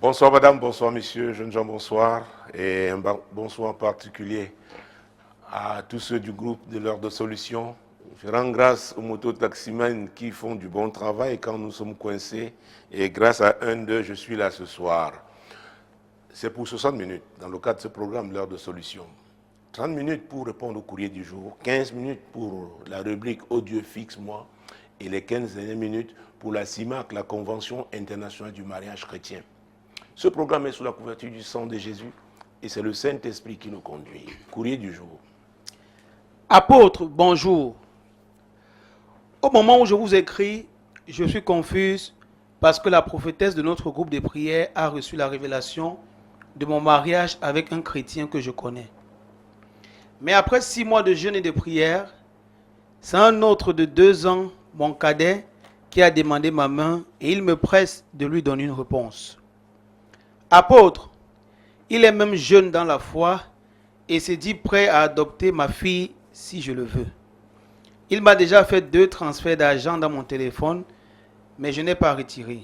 Bonsoir madame, bonsoir messieurs, jeunes gens, bonsoir. Et un bonsoir en particulier à tous ceux du groupe de l'heure de solution. Je rends grâce aux mototaximens qui font du bon travail quand nous sommes coincés. Et grâce à un d'eux, je suis là ce soir. C'est pour 60 minutes dans le cadre de ce programme l'heure de solution. 30 minutes pour répondre au courrier du jour, 15 minutes pour la rubrique « Oh Dieu, fixe-moi » et les 15 dernières minutes pour la CIMAC, la Convention internationale du mariage chrétien. Ce programme est sous la couverture du sang de Jésus et c'est le Saint-Esprit qui nous conduit. Courrier du jour. Apôtre, bonjour. Au moment où je vous écris, je suis confuse parce que la prophétesse de notre groupe de prière a reçu la révélation de mon mariage avec un chrétien que je connais. Mais après 6 mois de jeûne et de prière, c'est un autre de 2 ans, mon cadet, qui a demandé ma main et il me presse de lui donner une réponse. Apôtre, il est même jeune dans la foi et s'est dit prêt à adopter ma fille si je le veux. Il m'a déjà fait 2 transferts d'argent dans mon téléphone, mais je n'ai pas retiré.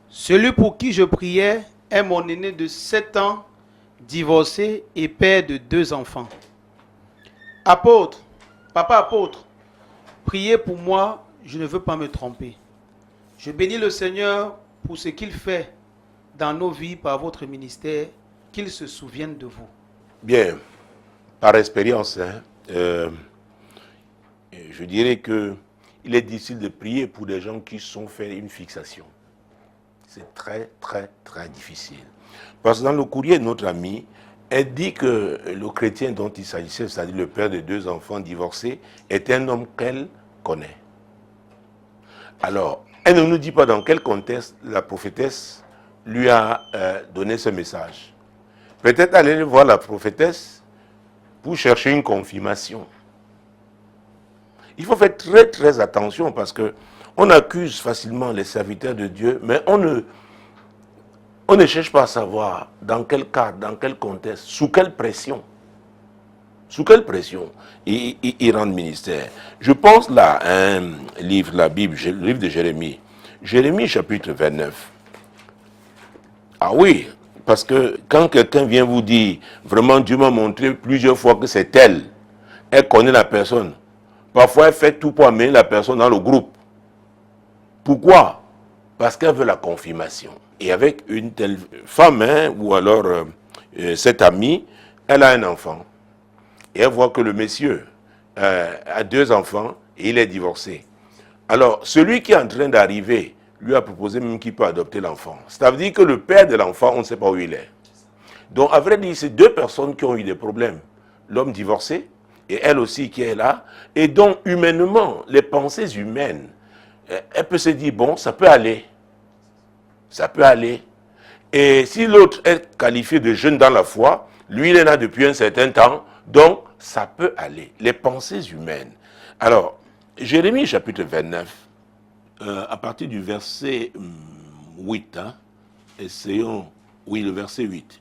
Celui pour qui je priais est mon aîné de 7 ans, divorcé et père de 2 enfants. Apôtre, papa apôtre, priez pour moi, je ne veux pas me tromper. Je bénis le Seigneur pour ce qu'il fait dans nos vies par votre ministère, qu'il se souvienne de vous. Bien, par expérience, je dirais qu'il est difficile de prier pour des gens qui sont fait une fixation. C'est très, très, très difficile. Parce que dans le courrier de notre ami, elle dit que le chrétien dont il s'agissait, c'est-à-dire le père de 2 enfants divorcés, est un homme qu'elle connaît. Alors, elle ne nous dit pas dans quel contexte la prophétesse lui a donné ce message. Peut-être aller voir la prophétesse pour chercher une confirmation. Il faut faire très très attention parce que on accuse facilement les serviteurs de Dieu, mais on ne cherche pas à savoir dans quel cadre, dans quel contexte, sous quelle pression. Sous quelle pression ils rendent ministère. Je pense là à un livre, la Bible, le livre de Jérémie. Jérémie chapitre 29. Ah oui, parce que quand quelqu'un vient vous dire, vraiment Dieu m'a montré plusieurs fois que c'est elle connaît la personne. Parfois elle fait tout pour amener la personne dans le groupe. Pourquoi? Parce qu'elle veut la confirmation. Et avec une telle femme, ou alors cette amie, elle a un enfant. Et elle voit que le monsieur a 2 enfants et il est divorcé. Alors, celui qui est en train d'arriver lui a proposé même qu'il peut adopter l'enfant. Ça veut dire que le père de l'enfant, on ne sait pas où il est. Donc, à vrai dire, c'est 2 personnes qui ont eu des problèmes. L'homme divorcé et elle aussi qui est là. Et donc, humainement, les pensées humaines, elle peut se dire, bon, ça peut aller. Ça peut aller. Et si l'autre est qualifié de jeune dans la foi, lui, il est là depuis un certain temps, donc ça peut aller. Les pensées humaines. Alors, Jérémie chapitre 29, à partir du verset 8, essayons, oui, le verset 8.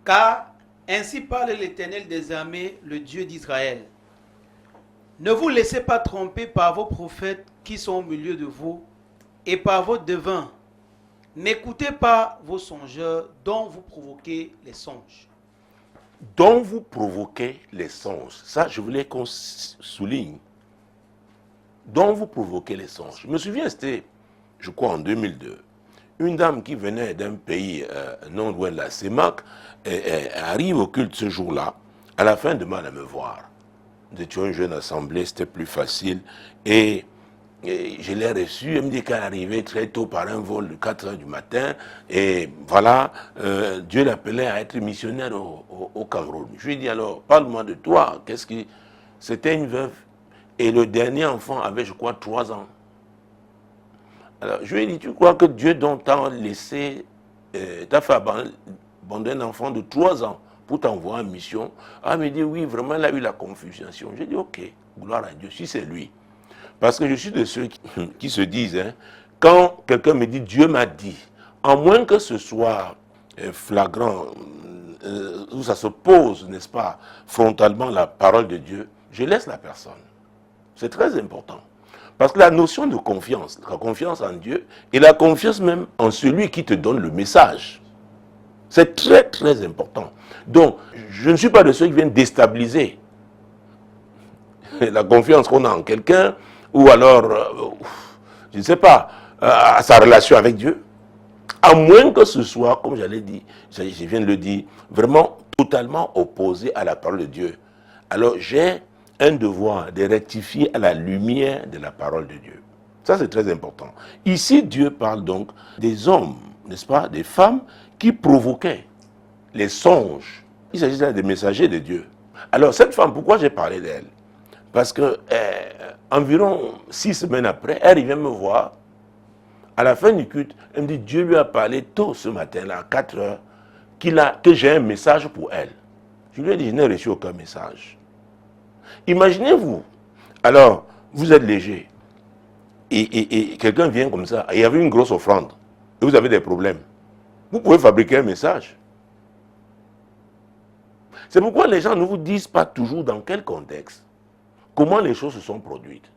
Car ainsi parle l'Éternel des armées, le Dieu d'Israël. Ne vous laissez pas tromper par vos prophètes qui sont au milieu de vous et par vos devins. N'écoutez pas vos songeurs dont vous provoquez les songes. Dont vous provoquez les songes. Ça, je voulais qu'on souligne. Dont vous provoquez les songes. Je me souviens, c'était, je crois, en 2002. Une dame qui venait d'un pays non loin de la CEMAC arrive au culte ce jour-là. À la fin, demande à me voir. Nous étions une jeune assemblée, c'était plus facile. Et je l'ai reçue, elle me dit qu'elle arrivait très tôt par un vol de 4 heures du matin. Et voilà, Dieu l'appelait à être missionnaire au Cameroun. Je lui ai dit alors, parle-moi de toi. C'était une veuve. Et le dernier enfant avait, je crois, 3 ans. Alors, je lui ai dit, tu crois que Dieu dont t'a laissé, t'a fait abandonner un enfant de 3 ans pour t'envoyer en mission? Elle me dit, oui, vraiment, elle a eu la confusion. J'ai dit, ok, gloire à Dieu, si c'est lui. Parce que je suis de ceux qui se disent, quand quelqu'un me dit, Dieu m'a dit, à moins que ce soit flagrant, où ça se pose, n'est-ce pas, frontalement la parole de Dieu, je laisse la personne. C'est très important. Parce que la notion de confiance, la confiance en Dieu et la confiance même en celui qui te donne le message, c'est très très important. Donc, je ne suis pas de ceux qui viennent déstabiliser la confiance qu'on a en quelqu'un ou alors, je ne sais pas, à sa relation avec Dieu. À moins que ce soit, comme j'allais dire, je viens de le dire, vraiment totalement opposé à la parole de Dieu. Alors j'ai un devoir de rectifier à la lumière de la parole de Dieu. Ça, c'est très important. Ici, Dieu parle donc des hommes, n'est-ce pas, des femmes qui provoquaient les songes. Il s'agissait des messagers de Dieu. Alors, cette femme, pourquoi j'ai parlé d'elle? Parce que environ 6 semaines après, elle vient me voir. À la fin du culte, elle me dit, Dieu lui a parlé tôt ce matin-là, à 4 heures, que j'ai un message pour elle. Je lui ai dit, je n'ai reçu aucun message. Imaginez-vous, alors, vous êtes léger, et quelqu'un vient comme ça, et il y avait une grosse offrande, et vous avez des problèmes. Vous pouvez fabriquer un message. C'est pourquoi les gens ne vous disent pas toujours dans quel contexte, comment les choses se sont produites.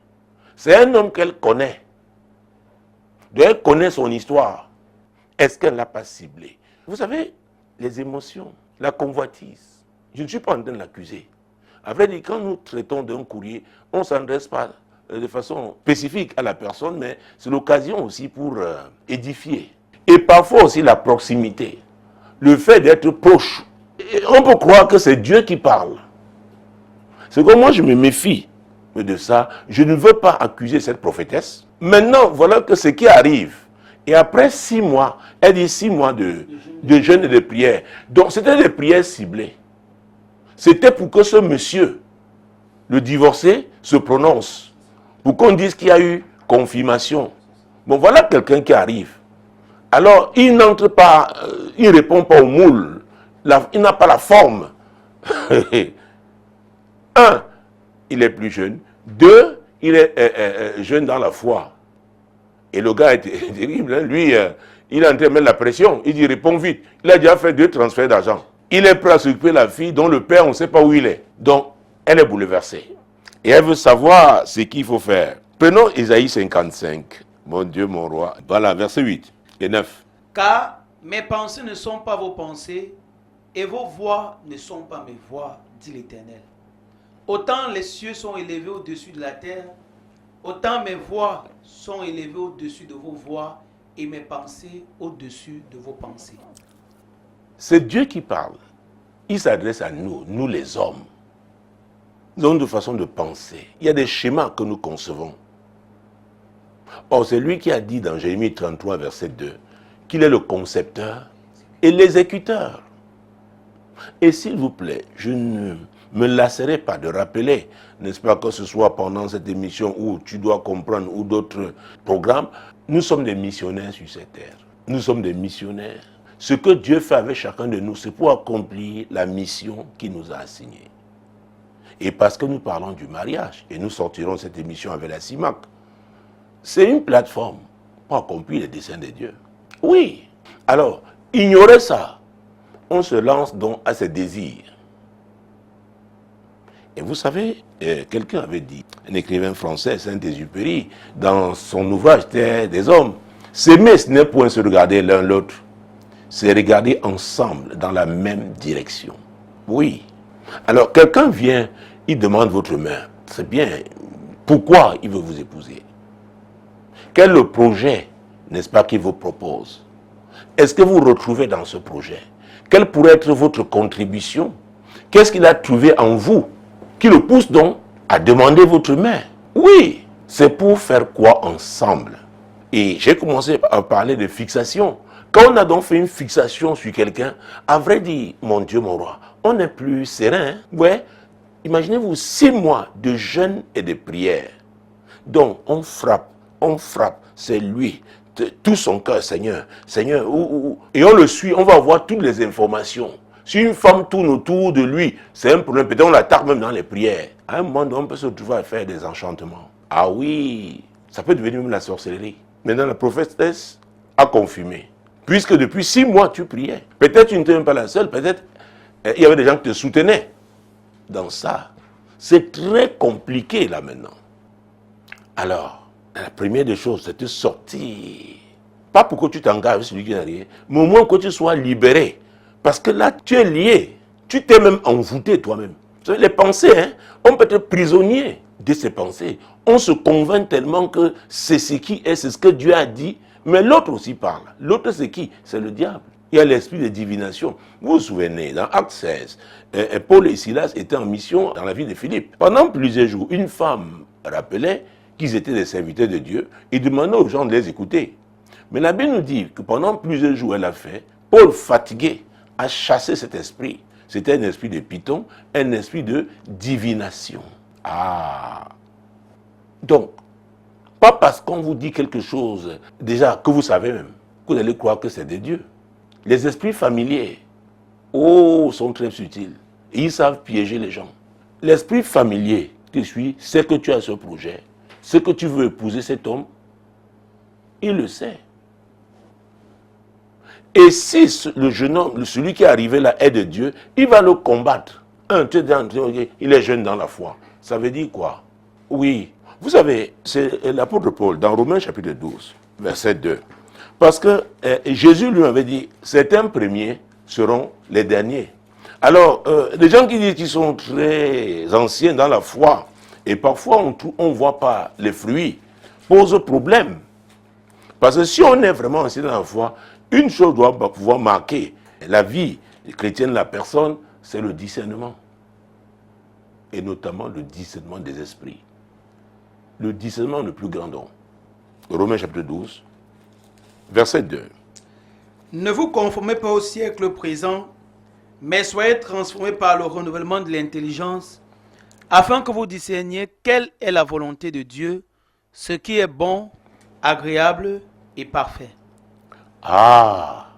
C'est un homme qu'elle connaît. Elle connaît son histoire. Est-ce qu'elle ne l'a pas ciblé? Vous savez, les émotions, la convoitise, je ne suis pas en train de l'accuser. À vrai dire, quand nous traitons d'un courrier, on ne s'adresse pas de façon spécifique à la personne, mais c'est l'occasion aussi pour édifier. Et parfois aussi la proximité, le fait d'être proche. Et on peut croire que c'est Dieu qui parle. C'est comme moi je me méfie de ça. Je ne veux pas accuser cette prophétesse. Maintenant, voilà que ce qui arrive. Et après 6 mois, elle dit 6 mois de jeûne et de prière. Donc c'était des prières ciblées. C'était pour que ce monsieur, le divorcé, se prononce. Pour qu'on dise qu'il y a eu confirmation. Bon, voilà quelqu'un qui arrive. Alors, il n'entre pas, il ne répond pas au moule. Il n'a pas la forme. 1, il est plus jeune. 2, il est jeune dans la foi. Et le gars est terrible. Hein? Lui, il est en train de mettre la pression. Il dit, réponds vite. Il a déjà fait 2 transferts d'argent. Il est prêt à s'occuper de la fille dont le père, on ne sait pas où il est. Donc, elle est bouleversée. Et elle veut savoir ce qu'il faut faire. Prenons Ésaïe 55. Mon Dieu, mon roi. Voilà, verset 8 et 9. Car mes pensées ne sont pas vos pensées, et vos voix ne sont pas mes voix, dit l'Éternel. Autant les cieux sont élevés au-dessus de la terre, autant mes voix sont élevées au-dessus de vos voix, et mes pensées au-dessus de vos pensées. C'est Dieu qui parle. Il s'adresse à nous, nous les hommes. Nous avons une façon de penser. Il y a des schémas que nous concevons. Or, c'est lui qui a dit dans Jérémie 33, verset 2, qu'il est le concepteur et l'exécuteur. Et s'il vous plaît, je ne me lasserai pas de rappeler, n'est-ce pas, que ce soit pendant cette émission où tu dois comprendre ou d'autres programmes, nous sommes des missionnaires sur cette terre. Nous sommes des missionnaires. Ce que Dieu fait avec chacun de nous, c'est pour accomplir la mission qu'il nous a assignée. Et parce que nous parlons du mariage, et nous sortirons cette émission avec la CIMAC, c'est une plateforme pour accomplir les desseins de Dieu. Oui. Alors, ignorer ça, on se lance donc à ses désirs. Et vous savez, quelqu'un avait dit, un écrivain français, Saint-Exupéry, dans son ouvrage Terre des hommes, s'aimer, ce n'est point se regarder l'un l'autre, c'est regarder ensemble dans la même direction. Oui. Alors, quelqu'un vient, il demande votre main. C'est bien. Pourquoi il veut vous épouser? Quel est le projet, n'est-ce pas, qu'il vous propose? Est-ce que vous vous retrouvez dans ce projet? Quelle pourrait être votre contribution? Qu'est-ce qu'il a trouvé en vous qui le pousse donc à demander votre main? Oui, c'est pour faire quoi ensemble? Et j'ai commencé à parler de fixation. Quand on a donc fait une fixation sur quelqu'un, à vrai dire, mon Dieu, mon roi, on n'est plus serein. Hein? Ouais, imaginez-vous 6 mois de jeûne et de prière. Donc, on frappe, c'est lui. Tout son cœur, Seigneur, Seigneur, et on le suit, on va avoir toutes les informations. Si une femme tourne autour de lui, c'est un problème, peut-être on l'attaque même dans les prières. À un moment donné, on peut se retrouver à faire des enchantements. Ah oui, ça peut devenir même la sorcellerie. Maintenant, la prophétesse a confirmé. Puisque depuis 6 mois, tu priais. Peut-être tu n'étais même pas la seule, peut-être il y avait des gens qui te soutenaient dans ça. C'est très compliqué là maintenant. Alors, La première des choses, c'est de sortir. Pas pour que tu t'engages avec celui qui n'a rien, mais au moins que tu sois libéré. Parce que là, tu es lié. Tu t'es même envoûté toi-même. Les pensées, hein, on peut être prisonnier de ces pensées. On se convainc tellement que c'est ce qui est, c'est ce que Dieu a dit, mais l'autre aussi parle. L'autre, c'est qui? C'est le diable. Il y a l'esprit de divination. Vous vous souvenez, dans Acte 16, Paul et Silas étaient en mission dans la ville de Philippe. Pendant plusieurs jours, une femme rappelait qu'ils étaient des serviteurs de Dieu et demandait aux gens de les écouter. Mais la Bible nous dit que pendant plusieurs jours, elle a fait, Paul, fatigué, a chassé cet esprit. C'était un esprit de python, un esprit de divination. Ah! Donc, pas parce qu'on vous dit quelque chose, déjà, que vous savez même, que vous allez croire que c'est de Dieu. Les esprits familiers, oh, sont très subtils. Et ils savent piéger les gens. L'esprit familier qui suit, sait que tu as ce projet, c'est que tu veux épouser cet homme, il le sait. Et si le jeune homme, celui qui est arrivé là est de Dieu, il va le combattre. Il est jeune dans la foi. Ça veut dire quoi? Oui. Vous savez, c'est l'apôtre Paul, dans Romains chapitre 12, verset 2. Parce que Jésus lui avait dit, certains premiers seront les derniers. Alors, les gens qui disent qu'ils sont très anciens dans la foi, et parfois on ne voit pas les fruits, posent problème. Parce que si on est vraiment ancien dans la foi, une chose doit pouvoir marquer la vie chrétienne de la personne, c'est le discernement. Et notamment le discernement des esprits. Le discernement le plus grand don. Romains chapitre 12, verset 2. Ne vous conformez pas au siècle présent, mais soyez transformés par le renouvellement de l'intelligence, afin que vous discerniez quelle est la volonté de Dieu, ce qui est bon, agréable et parfait. Ah!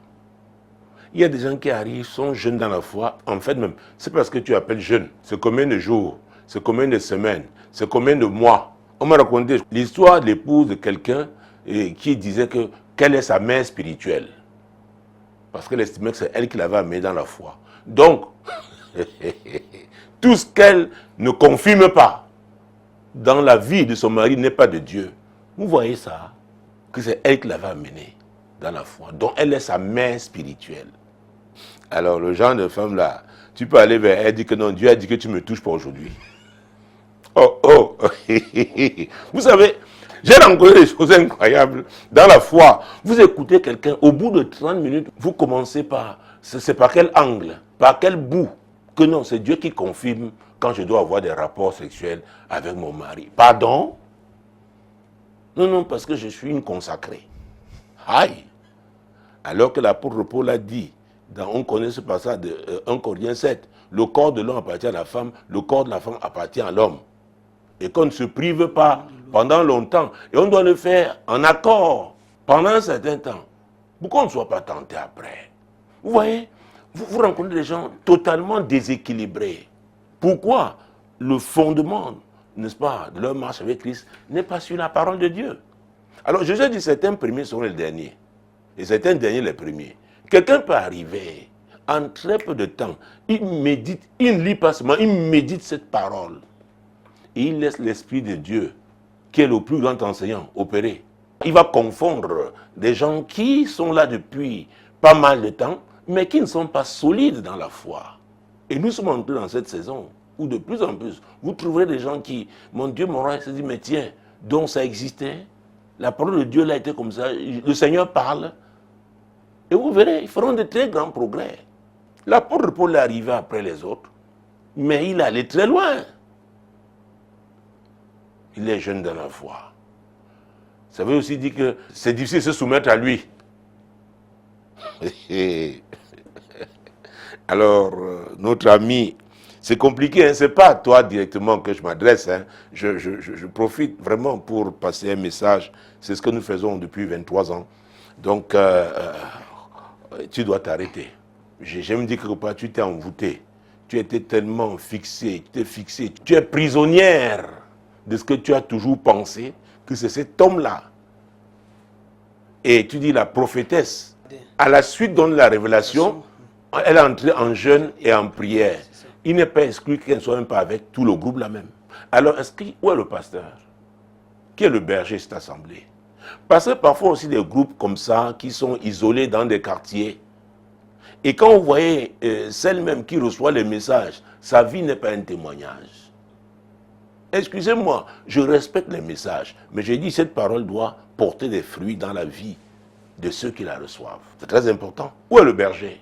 Il y a des gens qui arrivent, sont jeunes dans la foi. En fait, même, c'est parce que tu appelles jeune. C'est combien de jours? C'est combien de semaines? C'est combien de mois? On m'a raconté l'histoire de l'épouse de quelqu'un qui disait que quelle est sa mère spirituelle. Parce qu'elle estimait que c'est elle qui l'avait amenée dans la foi. Donc, tout ce qu'elle ne confirme pas dans la vie de son mari n'est pas de Dieu. Vous voyez ça? Que c'est elle qui l'avait amenée dans la foi. Donc, elle est sa mère spirituelle. Alors, le genre de femme là, tu peux aller vers elle, dire que non, Dieu a dit que tu me touches pas aujourd'hui. Oh, oh, vous savez, j'ai rencontré des choses incroyables dans la foi. Vous écoutez quelqu'un, au bout de 30 minutes, vous commencez par, c'est par quel angle, par quel bout, que non, c'est Dieu qui confirme quand je dois avoir des rapports sexuels avec mon mari. Pardon? Non, non, parce que je suis une consacrée. Aïe! Alors que l'apôtre Paul a dit, on connaît ce passage de 1 Corinthiens 7, le corps de l'homme appartient à la femme, le corps de la femme appartient à l'homme. Et qu'on ne se prive pas pendant longtemps. Et on doit le faire en accord pendant un certain temps. Pour qu'on ne soit pas tenté après. Vous voyez, vous rencontrez des gens totalement déséquilibrés. Pourquoi? Le fondement, n'est-ce pas, de leur marche avec Christ n'est pas sur la parole de Dieu. Alors Jésus dit certains premiers seront les derniers. Et certains derniers les premiers. Quelqu'un peut arriver en très peu de temps. Il médite, il ne lit pas seulement, il médite cette parole. Et il laisse l'Esprit de Dieu, qui est le plus grand enseignant, opérer. Il va confondre des gens qui sont là depuis pas mal de temps, mais qui ne sont pas solides dans la foi. Et nous sommes entrés dans cette saison où de plus en plus, vous trouverez des gens qui, mon Dieu, mon roi, se dit, mais tiens, donc ça existait. La parole de Dieu là était comme ça. Le Seigneur parle. Et vous verrez, ils feront de très grands progrès. L'apôtre Paul est arrivé après les autres, mais il allait très loin. Il est jeune dans la foi. Ça veut aussi dire que c'est difficile de se soumettre à lui. Alors, notre ami, c'est compliqué, hein? Ce n'est pas à toi directement que je m'adresse. Hein? Je profite vraiment pour passer un message. C'est ce que nous faisons depuis 23 ans. Donc, tu dois t'arrêter. J'aime dire que tu t'es envoûté. Tu étais tellement fixé, tu es prisonnière de ce que tu as toujours pensé, que c'est cet homme-là. Et tu dis la prophétesse, à la suite de la révélation, elle est entrée en jeûne et en prière. Il n'est pas exclu qu'elle ne soit même pas avec tout le groupe là même. Alors, où est le pasteur? Qui est le berger de cette assemblée? Parce que parfois aussi des groupes comme ça qui sont isolés dans des quartiers. Et quand vous voyez celle même qui reçoit les messages, sa vie n'est pas un témoignage. Excusez-moi, je respecte les messages, mais j'ai dit cette parole doit porter des fruits dans la vie de ceux qui la reçoivent. C'est très important. Où est le berger?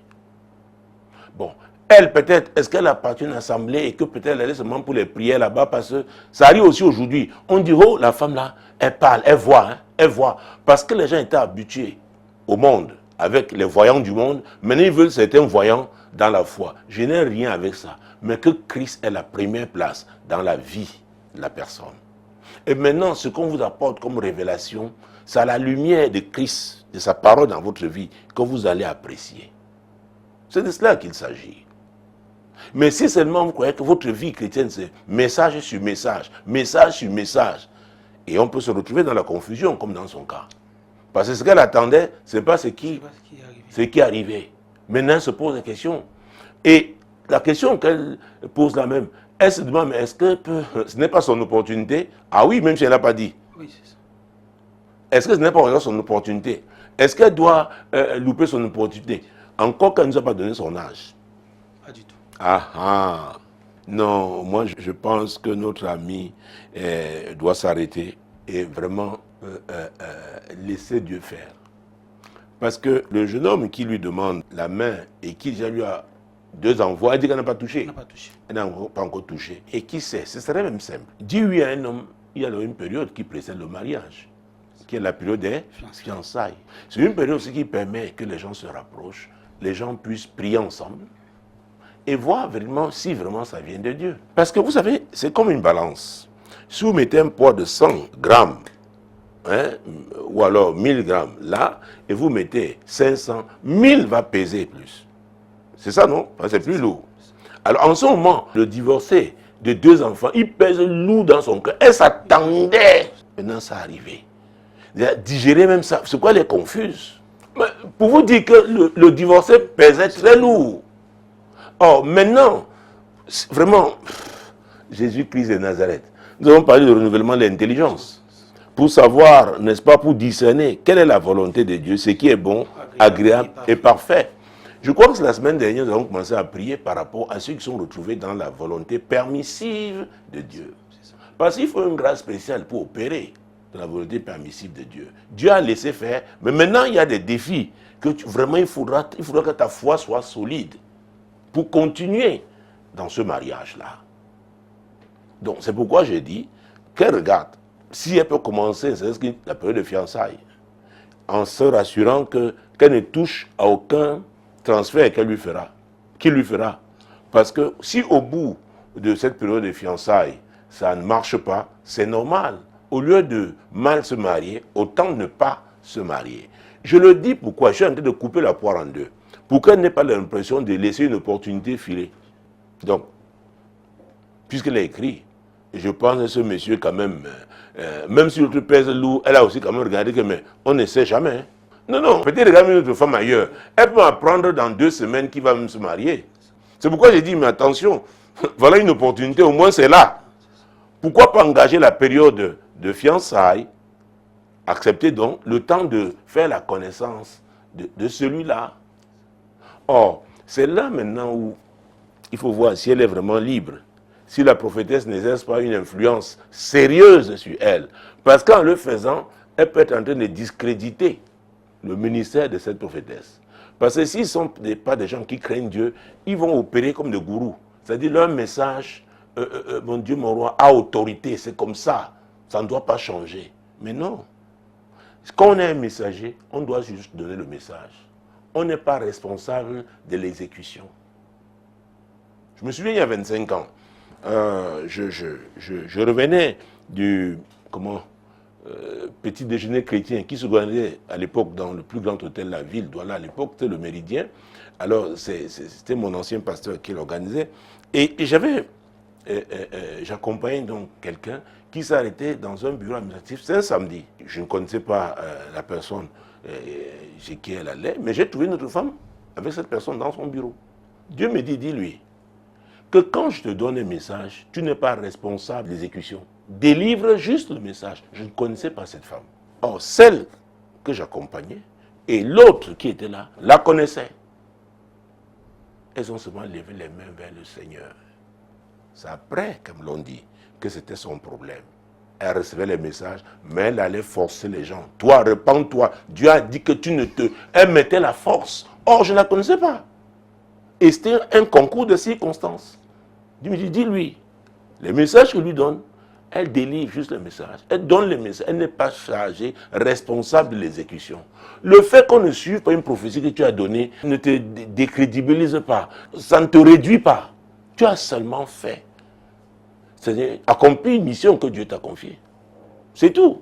Bon, elle peut-être, est-ce qu'elle appartient à une assemblée et que peut-être elle est seulement pour les prières là-bas, parce que ça arrive aussi aujourd'hui. On dit, oh, la femme là, elle parle, elle voit, hein, elle voit. Parce que les gens étaient habitués au monde, avec les voyants du monde. Maintenant, ils veulent certains voyants dans la foi. Je n'ai rien avec ça. Mais que Christ ait la première place dans la vie de la personne. Et maintenant, ce qu'on vous apporte comme révélation, c'est la lumière de Christ, de sa parole dans votre vie, que vous allez apprécier. C'est de cela qu'il s'agit. Mais si seulement vous croyez que votre vie chrétienne, c'est message sur message, message sur message, et on peut se retrouver dans la confusion, comme dans son cas. Parce que ce qu'elle attendait, ce n'est pas ce qui est arrivé. Maintenant, elle se pose des questions. Et la question qu'elle pose là même, elle se demande, mais est-ce que ce n'est pas son opportunité? Ah oui, même si elle n'a pas dit. Oui, c'est ça. Est-ce que ce n'est pas encore son opportunité? Est-ce qu'elle doit louper son opportunité? Encore qu'elle ne nous a pas donné son âge. Pas du tout. Ah ah. Non, moi je pense que notre ami doit s'arrêter et vraiment laisser Dieu faire. Parce que le jeune homme qui lui demande la main et qui déjà lui a 2 envois, elle dit qu'elle n'a pas touché. Elle n'a pas touché. Elle n'a pas encore touché. Et qui sait, ce serait même simple. Dis oui à un homme, il y a une période qui précède le mariage, qui est la période des fiançailles. C'est une période aussi qui permet que les gens se rapprochent, les gens puissent prier ensemble et voir vraiment si vraiment ça vient de Dieu. Parce que vous savez, c'est comme une balance. Si vous mettez un poids de 100 grammes, hein, ou alors 1000 grammes là, et vous mettez 500, 1000 va peser plus. C'est ça, non? C'est plus lourd. Alors en ce moment, le divorcé de 2 enfants, il pèse lourd dans son cœur. Elle s'attendait. Maintenant, ça arrivé. Digérer même ça, c'est quoi elle est confuse? Mais pour vous dire que le divorcé pesait très lourd. Or, maintenant, vraiment, Jésus-Christ de Nazareth, nous avons parlé de renouvellement de l'intelligence. Pour savoir, n'est-ce pas, pour discerner quelle est la volonté de Dieu, ce qui est bon, agréable et parfait. Je crois que la semaine dernière, nous avons commencé à prier par rapport à ceux qui sont retrouvés dans la volonté permissive de Dieu. Parce qu'il faut une grâce spéciale pour opérer dans la volonté permissive de Dieu. Dieu a laissé faire, mais maintenant il y a des défis que vraiment il faudra que ta foi soit solide pour continuer dans ce mariage-là. Donc c'est pourquoi j'ai dit qu'elle regarde, si elle peut commencer, c'est la période de fiançailles, en se rassurant qu'elle ne touche à aucun transfert qu'il lui fera. Parce que si au bout de cette période de fiançailles, ça ne marche pas, c'est normal. Au lieu de mal se marier, autant ne pas se marier. Je le dis pourquoi, je suis en train de couper la poire en 2. Pour qu'elle n'ait pas l'impression de laisser une opportunité filer. Donc, puisqu'elle a écrit, je pense que ce monsieur quand même, même si l'autre pèse lourd, elle a aussi quand même regardé que, mais on ne sait jamais. Hein. Non, peut-être regarder une autre femme ailleurs. Elle peut apprendre dans 2 semaines qu'il va même se marier. C'est pourquoi j'ai dit, mais attention, voilà une opportunité, au moins c'est là. Pourquoi pas engager la période de fiançailles, accepter donc le temps de faire la connaissance de celui-là. Or, c'est là maintenant où il faut voir si elle est vraiment libre, si la prophétesse n'exerce pas une influence sérieuse sur elle. Parce qu'en le faisant, elle peut être en train de discréditer le ministère de cette prophétesse. Parce que s'ils ne sont pas des gens qui craignent Dieu, ils vont opérer comme des gourous. C'est-à-dire leur message, mon Dieu, mon roi, a autorité, c'est comme ça, ça ne doit pas changer. Mais non. Quand on est un messager, on doit juste donner le message. On n'est pas responsable de l'exécution. Je me souviens, il y a 25 ans, je revenais du petit déjeuner chrétien qui se organisait à l'époque dans le plus grand hôtel de la ville, Douala à l'époque, c'était le Méridien. Alors, c'était mon ancien pasteur qui l'organisait. Et j'accompagnais donc quelqu'un qui s'arrêtait dans un bureau administratif. C'est un samedi. Je ne connaissais pas la personne chez qui elle allait, mais j'ai trouvé une autre femme avec cette personne dans son bureau. Dieu me dit, dis-lui, que quand je te donne un message, tu n'es pas responsable de l'exécution. Délivre juste le message. Je ne connaissais pas cette femme. Or, celle que j'accompagnais et l'autre qui était là la connaissaient. Elles ont seulement levé les mains vers le Seigneur. C'est après, comme l'on dit, que c'était son problème. Elle recevait les messages, mais elle allait forcer les gens. Toi, repends-toi. Dieu a dit que tu ne te... Elle mettait la force. Or, je ne la connaissais pas. Et c'était un concours de circonstances. Dieu me dit, dis-lui. Les messages que lui donne, elle délivre juste le message. Elle donne le message. Elle n'est pas chargée, responsable de l'exécution. Le fait qu'on ne suive pas une prophétie que tu as donnée ne te décrédibilise pas. Ça ne te réduit pas. Tu as seulement fait. C'est-à-dire accompli une mission que Dieu t'a confiée. C'est tout.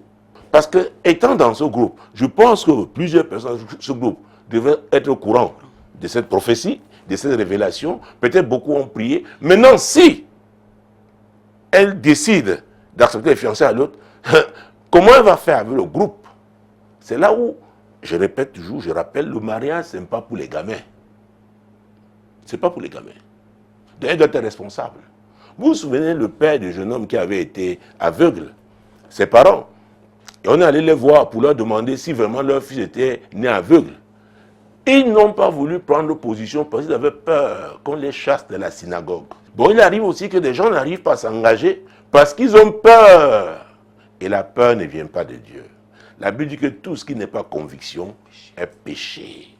Parce que, étant dans ce groupe, je pense que plusieurs personnes de ce groupe devaient être au courant de cette prophétie, de cette révélation. Peut-être beaucoup ont prié. Maintenant, si elle décide d'accepter les fiançailles à l'autre, comment elle va faire avec le groupe? C'est là où, je répète toujours, je rappelle, le mariage, ce n'est pas pour les gamins. Ce n'est pas pour les gamins. Donc, elle doit être responsable. Vous vous souvenez le père du jeune homme qui avait été aveugle, ses parents, et on est allé les voir pour leur demander si vraiment leur fils était né aveugle. Ils n'ont pas voulu prendre position parce qu'ils avaient peur qu'on les chasse de la synagogue. Bon, il arrive aussi que des gens n'arrivent pas à s'engager parce qu'ils ont peur. Et la peur ne vient pas de Dieu. La Bible dit que tout ce qui n'est pas conviction est péché.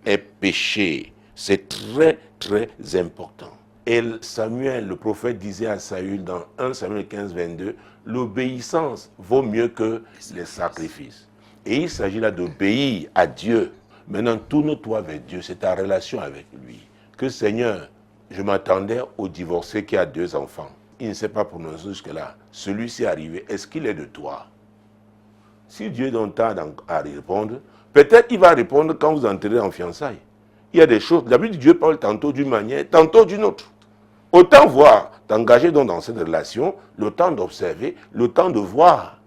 Est péché. C'est très, très important. Et Samuel, le prophète, disait à Saül dans 1 Samuel 15, 22, l'obéissance vaut mieux que les sacrifices. Et il s'agit là d'obéir à Dieu. Maintenant, tourne-toi vers Dieu, c'est ta relation avec lui. Que Seigneur, je m'attendais au divorcé qui a 2 enfants. Il ne s'est pas prononcé jusque-là. Celui-ci est arrivé, est-ce qu'il est de toi? Si Dieu donne temps à répondre, peut-être il va répondre quand vous entrerez en fiançailles. Il y a des choses, d'habitude Dieu parle tantôt d'une manière, tantôt d'une autre. Autant voir, t'engager dans cette relation, le temps d'observer, le temps de voir.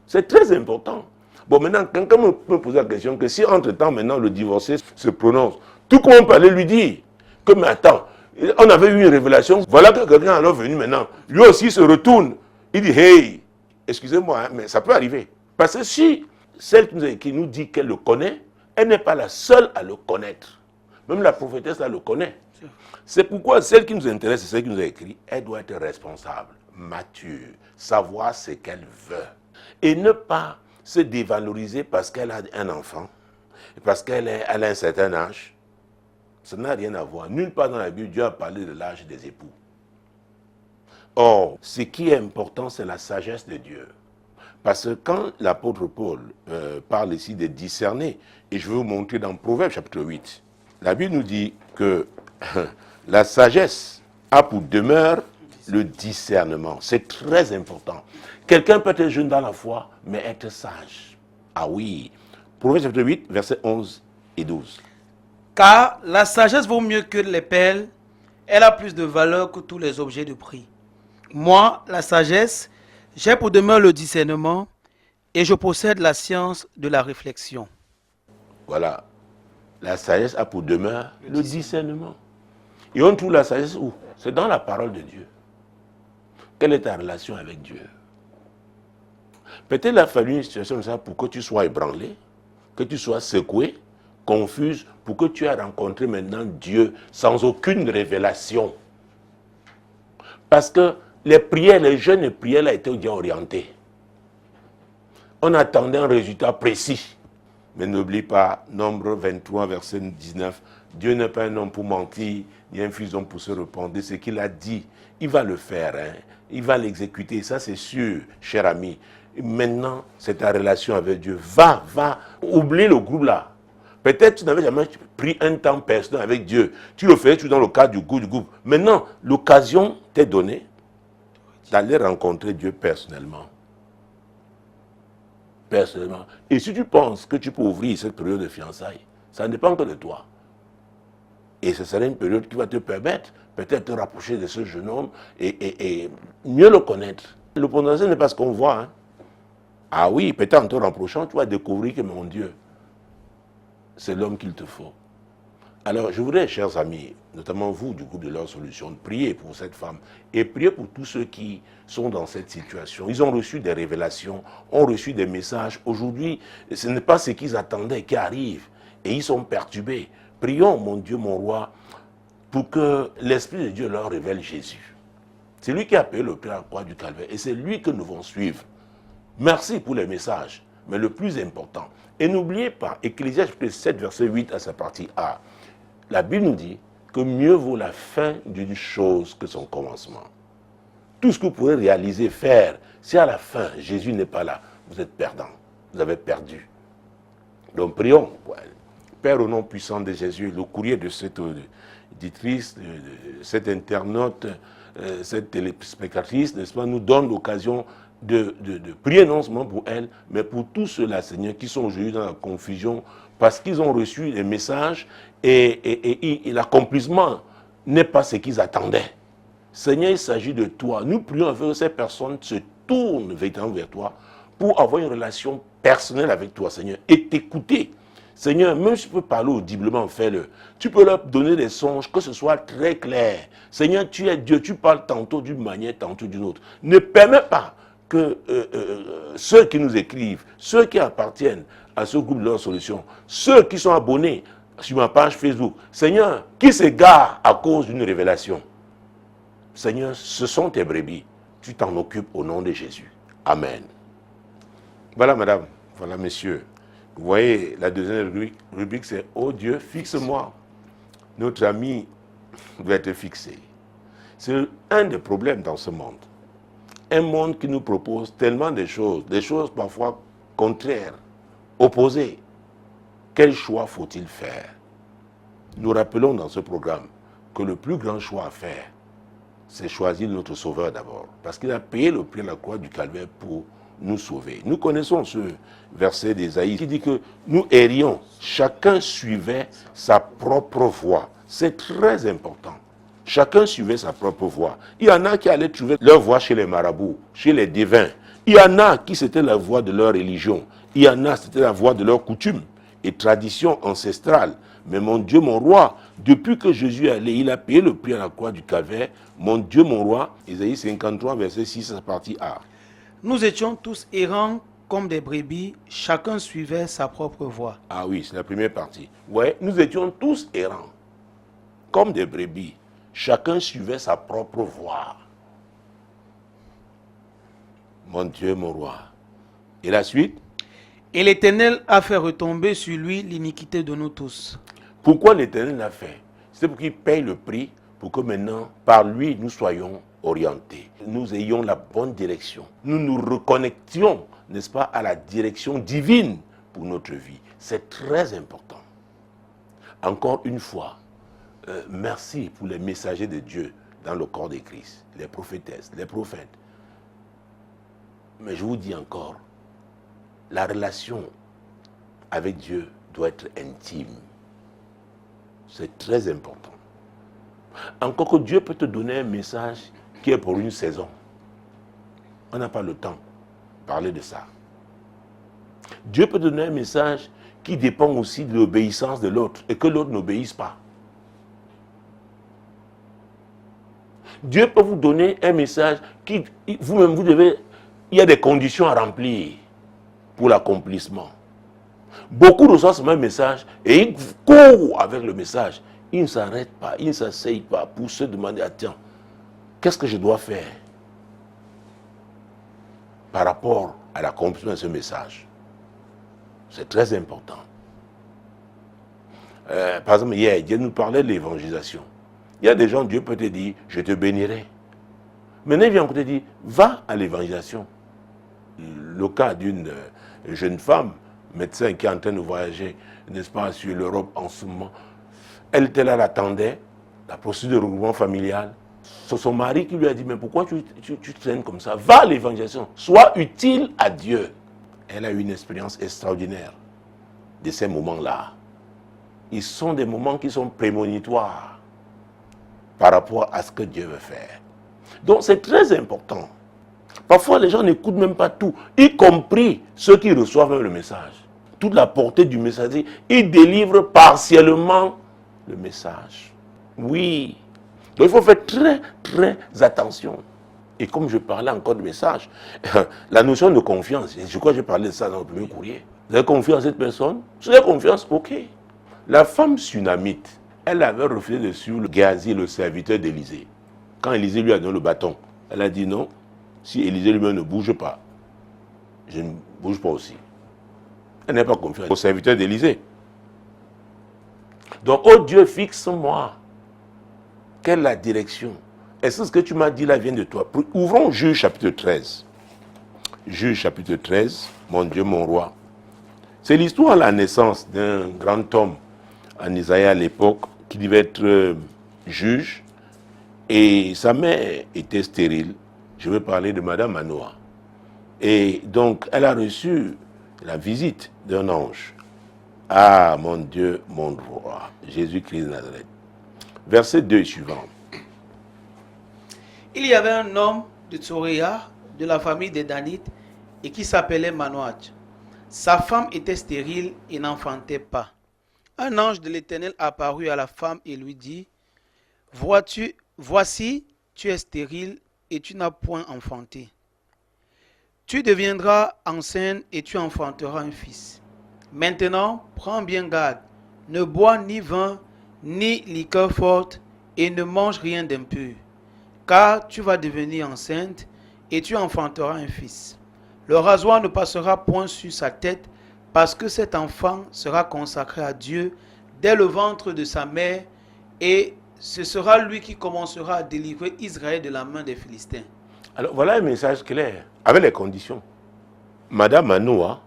C'est très important. Bon, maintenant, quelqu'un me pose la question que si entre-temps, maintenant, le divorcé se prononce, tout comme on peut aller lui dire que, mais attends, on avait eu une révélation, voilà que quelqu'un est alors venu maintenant. Lui aussi se retourne. Il dit, hey, excusez-moi, hein, mais ça peut arriver. Parce que si celle qui nous dit qu'elle le connaît, elle n'est pas la seule à le connaître. Même la prophétesse, elle le connaît. C'est pourquoi celle qui nous intéresse, c'est celle qui nous a écrit, elle doit être responsable, mature, savoir ce qu'elle veut. Et ne pas se dévaloriser parce qu'elle a un enfant, parce qu'elle a un certain âge. Ça n'a rien à voir. Nulle part dans la Bible, Dieu a parlé de l'âge des époux. Or, ce qui est important, c'est la sagesse de Dieu. Parce que quand l'apôtre Paul parle ici de discerner, et je vais vous montrer dans Proverbe chapitre 8, la Bible nous dit que la sagesse a pour demeure le discernement. C'est très important. Quelqu'un peut être jeune dans la foi, mais être sage. Ah oui. Proverbe chapitre 8, versets 11 et 12. Car la sagesse vaut mieux que les perles, elle a plus de valeur que tous les objets de prix. Moi, la sagesse, j'ai pour demeure le discernement et je possède la science de la réflexion. Voilà. La sagesse a pour demeure le discernement. Et on trouve la sagesse où? C'est dans la parole de Dieu. Quelle est ta relation avec Dieu? Peut-être il a fallu une situation comme ça pour que tu sois ébranlé, que tu sois secoué, confuse, pour que tu aies rencontré maintenant Dieu sans aucune révélation. Parce que les prières, les jeûnes et prières là étaient bien orientés. On attendait un résultat précis. Mais n'oublie pas, Nombre 23, verset 19, Dieu n'est pas un homme pour mentir, ni un fils d'homme pour se répandre. Ce qu'il a dit, il va le faire, hein. Il va l'exécuter, ça c'est sûr, cher ami. Maintenant, c'est ta relation avec Dieu. Va, oublie le groupe là. Peut-être tu n'avais jamais pris un temps personnel avec Dieu. Tu le faisais dans le cadre du groupe. Maintenant, l'occasion t'est donnée d'aller rencontrer Dieu personnellement. Personnellement. Et si tu penses que tu peux ouvrir cette période de fiançailles, ça ne dépend que de toi. Et ce serait une période qui va te permettre peut-être de te rapprocher de ce jeune homme et mieux le connaître. Le potentiel n'est pas ce qu'on voit. Hein. Ah oui, peut-être en te rapprochant, tu vas découvrir que mon Dieu, c'est l'homme qu'il te faut. Alors, je voudrais, chers amis, notamment vous du groupe de leur solution, prier pour cette femme et prier pour tous ceux qui sont dans cette situation. Ils ont reçu des révélations, ont reçu des messages. Aujourd'hui, ce n'est pas ce qu'ils attendaient qui arrive et ils sont perturbés. Prions, mon Dieu, mon roi, pour que l'Esprit de Dieu leur révèle Jésus. C'est lui qui a payé le prix à la croix du Calvaire et c'est lui que nous devons suivre. Merci pour les messages, mais le plus important, et n'oubliez pas, Ecclésiaste 7, verset 8 à sa partie A, la Bible nous dit que mieux vaut la fin d'une chose que son commencement. Tout ce que vous pourrez réaliser, faire, si à la fin, Jésus n'est pas là, vous êtes perdant, vous avez perdu. Donc prions. Père, au nom puissant de Jésus, le courrier de cette auditrice, de cette internaute, cette téléspectatrice, n'est-ce pas, nous donne l'occasion de prier non seulement pour elle, mais pour tous ceux-là, Seigneur, qui sont aujourd'hui dans la confusion, parce qu'ils ont reçu les messages et l'accomplissement n'est pas ce qu'ils attendaient. Seigneur, il s'agit de toi. Nous prions afin que ces personnes se tournent véritablement vers toi pour avoir une relation personnelle avec toi, Seigneur, et t'écouter. Seigneur, même si tu peux parler audiblement, fais-le. Tu peux leur donner des songes, que ce soit très clair. Seigneur, tu es Dieu, tu parles tantôt d'une manière, tantôt d'une autre. Ne permets pas que ceux qui nous écrivent, ceux qui appartiennent à ce groupe de leur solution, ceux qui sont abonnés sur ma page Facebook, Seigneur, qui s'égarent à cause d'une révélation. Seigneur, ce sont tes brebis. Tu t'en occupes au nom de Jésus. Amen. Voilà, madame. Voilà, messieurs. Vous voyez, la deuxième rubrique, c'est « Oh Dieu, fixe-moi ». Notre ami doit être fixé. C'est un des problèmes dans ce monde. Un monde qui nous propose tellement de choses parfois contraires, opposées. Quel choix faut-il faire? Nous rappelons dans ce programme que le plus grand choix à faire, c'est choisir notre Sauveur d'abord. Parce qu'il a payé le prix à la croix du Calvaire pour nous sauver. Nous connaissons ce verset d'Ésaïe qui dit que nous errions, chacun suivait sa propre voie. C'est très important. Chacun suivait sa propre voie. Il y en a qui allaient trouver leur voie chez les marabouts, chez les divins. Il y en a qui c'était la voie de leur religion. Il y en a c'était la voie de leur coutume et tradition ancestrale. Mais mon Dieu, mon roi, depuis que Jésus est allé, il a payé le prix à la croix du Calvaire. Mon Dieu, mon roi, Ésaïe 53, verset 6, partie A. Nous étions tous errants comme des brebis, chacun suivait sa propre voie. Ah oui, c'est la première partie. Ouais, nous étions tous errants, comme des brebis. Chacun suivait sa propre voie. Mon Dieu, mon roi. Et la suite? Et l'Éternel a fait retomber sur lui l'iniquité de nous tous. Pourquoi l'Éternel l'a fait? C'est pour qu'il paye le prix, pour que maintenant, par lui, nous soyons orientés. Nous ayons la bonne direction. Nous nous reconnections, n'est-ce pas, à la direction divine pour notre vie. C'est très important. Encore une fois, merci pour les messagers de Dieu dans le corps de Christ, les prophétesses, les prophètes. Mais je vous dis encore, la relation avec Dieu doit être intime. C'est très important. Encore que Dieu peut te donner un message qui est pour une saison. On n'a pas le temps de parler de ça. Dieu peut donner un message qui dépend aussi de l'obéissance de l'autre et que l'autre n'obéisse pas. Dieu peut vous donner un message qui, vous-même, vous devez, il y a des conditions à remplir pour l'accomplissement. Beaucoup reçoivent ce même message et ils courent avec le message. Ils ne s'arrêtent pas, ils ne s'asseyent pas pour se demander, tiens, qu'est-ce que je dois faire par rapport à l'accomplissement de ce message? C'est très important. Par exemple, hier, Dieu nous parlait de l'évangélisation. Il y a des gens, Dieu peut te dire, je te bénirai. Maintenant, il vient pour te dire, va à l'évangélisation. Le cas d'une jeune femme, médecin qui est en train de voyager, n'est-ce pas, sur l'Europe en ce moment. Elle était là, elle attendait la procédure de regroupement familial. C'est son mari qui lui a dit, mais pourquoi tu traînes comme ça? Va à l'évangélisation, sois utile à Dieu. Elle a eu une expérience extraordinaire de ces moments-là. Ils sont des moments qui sont prémonitoires par rapport à ce que Dieu veut faire. Donc c'est très important. Parfois les gens n'écoutent même pas tout, y compris ceux qui reçoivent même le message. Toute la portée du message, ils délivrent partiellement le message. Oui. Donc il faut faire très, très attention. Et comme je parlais encore de message, la notion de confiance, je crois que j'ai parlé de ça dans le premier courrier. Vous avez confiance à cette personne? Si vous avez confiance, ok. La femme sunamite, elle avait refusé de suivre le Géasi, le serviteur d'Élisée. Quand Élisée lui a donné le bâton, elle a dit non, si Élisée lui-même ne bouge pas, je ne bouge pas aussi. Elle n'a pas confiance au serviteur d'Élisée. Donc, oh Dieu, fixe-moi. Quelle est la direction? Est-ce que ce que tu m'as dit là vient de toi? Ouvrons Juge chapitre 13. Juge chapitre 13, mon Dieu, mon roi. C'est l'histoire de la naissance d'un grand homme en Isaïe à l'époque qui devait être juge. Et sa mère était stérile. Je veux parler de Madame Manoah. Et donc, elle a reçu la visite d'un ange. Ah, mon Dieu, mon roi, Jésus-Christ de Nazareth. Verset 2 suivant. Il y avait un homme de Tsoréa, de la famille des Danites, et qui s'appelait Manoah. Sa femme était stérile et n'enfantait pas. Un ange de l'Éternel apparut à la femme et lui dit, voici, tu es stérile et tu n'as point enfanté. Tu deviendras enceinte et tu enfanteras un fils. Maintenant, prends bien garde, ne bois ni vin, ni liqueur forte, et ne mange rien d'impur, car tu vas devenir enceinte et tu enfanteras un fils. Le rasoir ne passera point sur sa tête, parce que cet enfant sera consacré à Dieu dès le ventre de sa mère, et ce sera lui qui commencera à délivrer Israël de la main des Philistins. Alors voilà un message clair, avec les conditions. Madame Manoah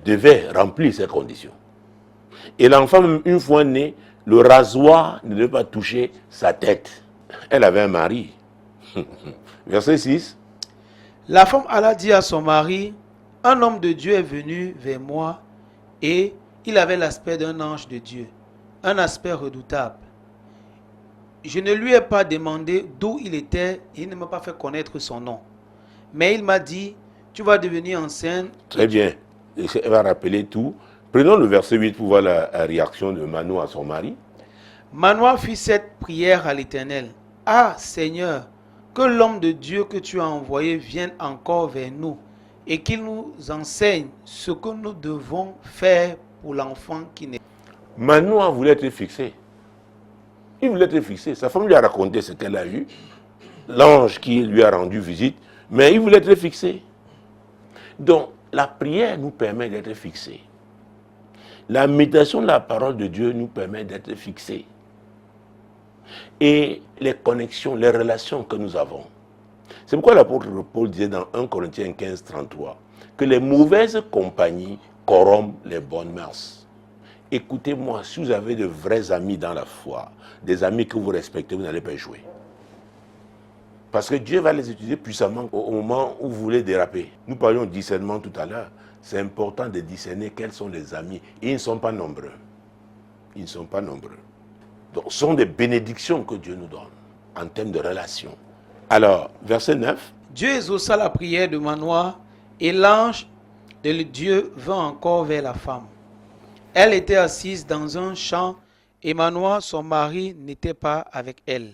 devait remplir ces conditions. Et l'enfant, une fois né, le rasoir ne devait pas toucher sa tête. Elle avait un mari. Verset 6. La femme alla dire à son mari, un homme de Dieu est venu vers moi, et il avait l'aspect d'un ange de Dieu, un aspect redoutable. Je ne lui ai pas demandé d'où il était, et il ne m'a pas fait connaître son nom. Mais il m'a dit, tu vas devenir enceinte. Très bien. Elle va rappeler tout. Prenons le verset 8 pour voir la réaction de Manoah à son mari. Manoah fit cette prière à l'Éternel. Ah Seigneur, que l'homme de Dieu que tu as envoyé vienne encore vers nous et qu'il nous enseigne ce que nous devons faire pour l'enfant qui naît. Manoah voulait être fixé. Il voulait être fixé. Sa femme lui a raconté ce qu'elle a eu. L'ange qui lui a rendu visite. Mais il voulait être fixé. Donc, la prière nous permet d'être fixés. La méditation de la parole de Dieu nous permet d'être fixés. Et les connexions, les relations que nous avons. C'est pourquoi l'apôtre Paul disait dans 1 Corinthiens 15, 33 que les mauvaises compagnies corrompent les bonnes mœurs. Écoutez-moi, si vous avez de vrais amis dans la foi, des amis que vous respectez, vous n'allez pas jouer. Parce que Dieu va les utiliser puissamment au moment où vous voulez déraper. Nous parlions de discernement tout à l'heure. C'est important de discerner quels sont les amis. Et ils ne sont pas nombreux. Ils ne sont pas nombreux. Donc, ce sont des bénédictions que Dieu nous donne en termes de relations. Alors, verset 9. Dieu exauça la prière de Manoah et l'ange de Dieu vint encore vers la femme. Elle était assise dans un champ et Manoah, son mari, n'était pas avec elle.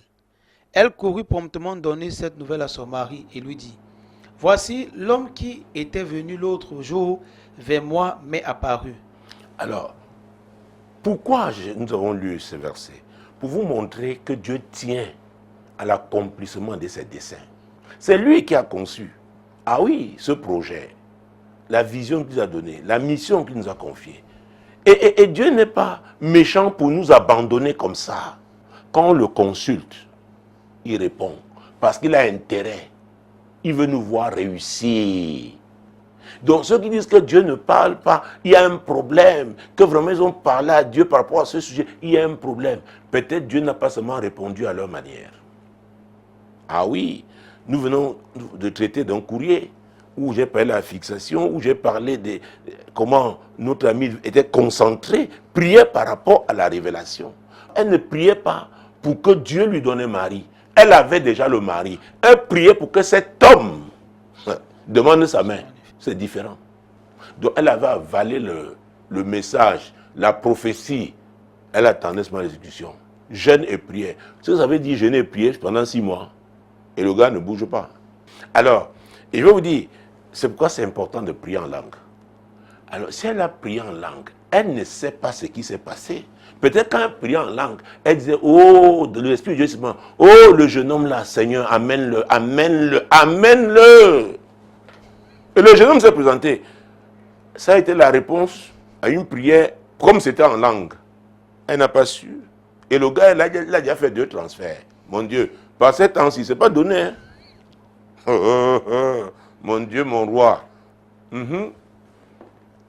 Elle courut promptement donner cette nouvelle à son mari et lui dit, « Voici l'homme qui était venu l'autre jour vers moi m'est apparu. » Alors, pourquoi nous avons lu ce verset? Pour vous montrer que Dieu tient à l'accomplissement de ses desseins. C'est lui qui a conçu. Ah oui, ce projet, la vision qu'il nous a donnée, la mission qu'il nous a confiée. Et Dieu n'est pas méchant pour nous abandonner comme ça. Quand on le consulte, il répond. Parce qu'il a intérêt. Il veut nous voir réussir. Donc ceux qui disent que Dieu ne parle pas, il y a un problème. Que vraiment ils ont parlé à Dieu par rapport à ce sujet, il y a un problème. Peut-être Dieu n'a pas seulement répondu à leur manière. Ah oui, nous venons de traiter d'un courrier où j'ai parlé de la fixation, où j'ai parlé de comment notre ami était concentré, priait par rapport à la révélation. Elle ne priait pas pour que Dieu lui donne un mari. Elle avait déjà le mari. Elle priait pour que cet homme demande sa main. C'est différent. Donc elle avait avalé le message, la prophétie elle attendait seulement l'exécution. Jeûne et prière. Ça veut dire jeûner et prier pendant 6 mois. Et le gars ne bouge pas. Alors, et je vais vous dire, c'est pourquoi c'est important de prier en langue. Alors, si elle a prié en langue, elle ne sait pas ce qui s'est passé. Peut-être quand elle priait en langue, elle disait, oh, de l'Esprit de Dieu, oh, le jeune homme là, Seigneur, amène-le, amène-le, amène-le. Et le jeune homme s'est présenté. Ça a été la réponse à une prière, comme c'était en langue. Elle n'a pas su. Et le gars, il a déjà fait 2 transferts. Mon Dieu, par ces temps-ci, ce n'est pas donné. Hein? Mon Dieu, mon roi.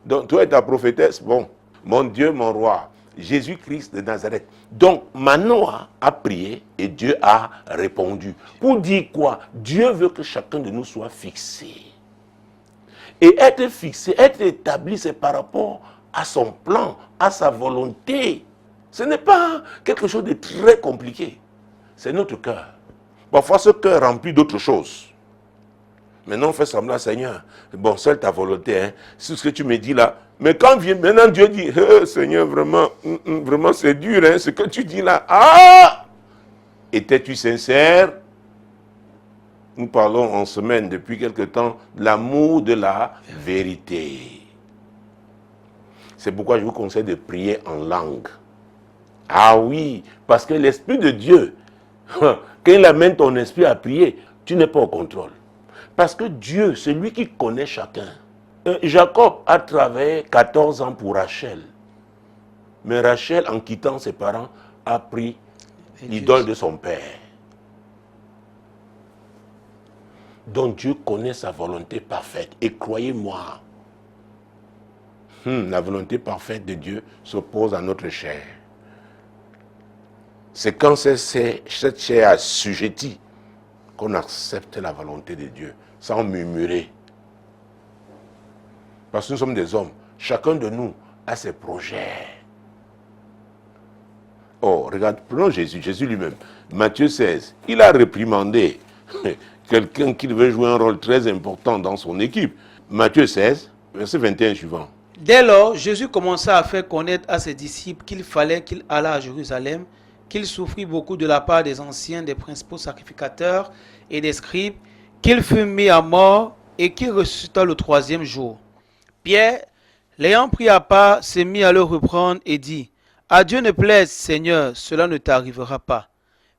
Donc, toi et ta prophétesse, bon. Mon Dieu, mon roi. Jésus-Christ de Nazareth. Donc, Manoah a prié et Dieu a répondu. Pour dire quoi? Dieu veut que chacun de nous soit fixé. Et être fixé, être établi, c'est par rapport à son plan, à sa volonté. Ce n'est pas quelque chose de très compliqué. C'est notre cœur. Parfois, ce cœur remplit d'autres choses. Maintenant, on fait semblant, Seigneur. Bon, seule ta volonté, hein. C'est ce que tu me dis là. Mais quand vient, maintenant Dieu dit, Seigneur, vraiment, vraiment c'est dur, hein, ce que tu dis là. Ah! Étais-tu sincère? Nous parlons en semaine depuis quelque temps de l'amour de la vérité. C'est pourquoi je vous conseille de prier en langue. Ah oui, parce que l'Esprit de Dieu, quand il amène ton esprit à prier, tu n'es pas au contrôle. Parce que Dieu, c'est lui qui connaît chacun. Jacob a travaillé 14 ans pour Rachel. Mais Rachel, en quittant ses parents, a pris l'idole de son père. Donc Dieu connaît sa volonté parfaite. Et croyez-moi, la volonté parfaite de Dieu s'oppose à notre chair. C'est quand cette chair assujettie qu'on accepte la volonté de Dieu, sans murmurer. Parce que nous sommes des hommes. Chacun de nous a ses projets. Oh, regarde, prenons Jésus, Jésus lui-même. Matthieu 16, il a réprimandé quelqu'un qui devait jouer un rôle très important dans son équipe. Matthieu 16, verset 21 suivant. Dès lors, Jésus commença à faire connaître à ses disciples qu'il fallait qu'il allât à Jérusalem, qu'il souffrit beaucoup de la part des anciens, des principaux sacrificateurs et des scribes, qu'il fut mis à mort et qu'il ressuscita le 3e jour. Pierre, l'ayant pris à part, s'est mis à le reprendre et dit, « À Dieu ne plaise, Seigneur, cela ne t'arrivera pas. »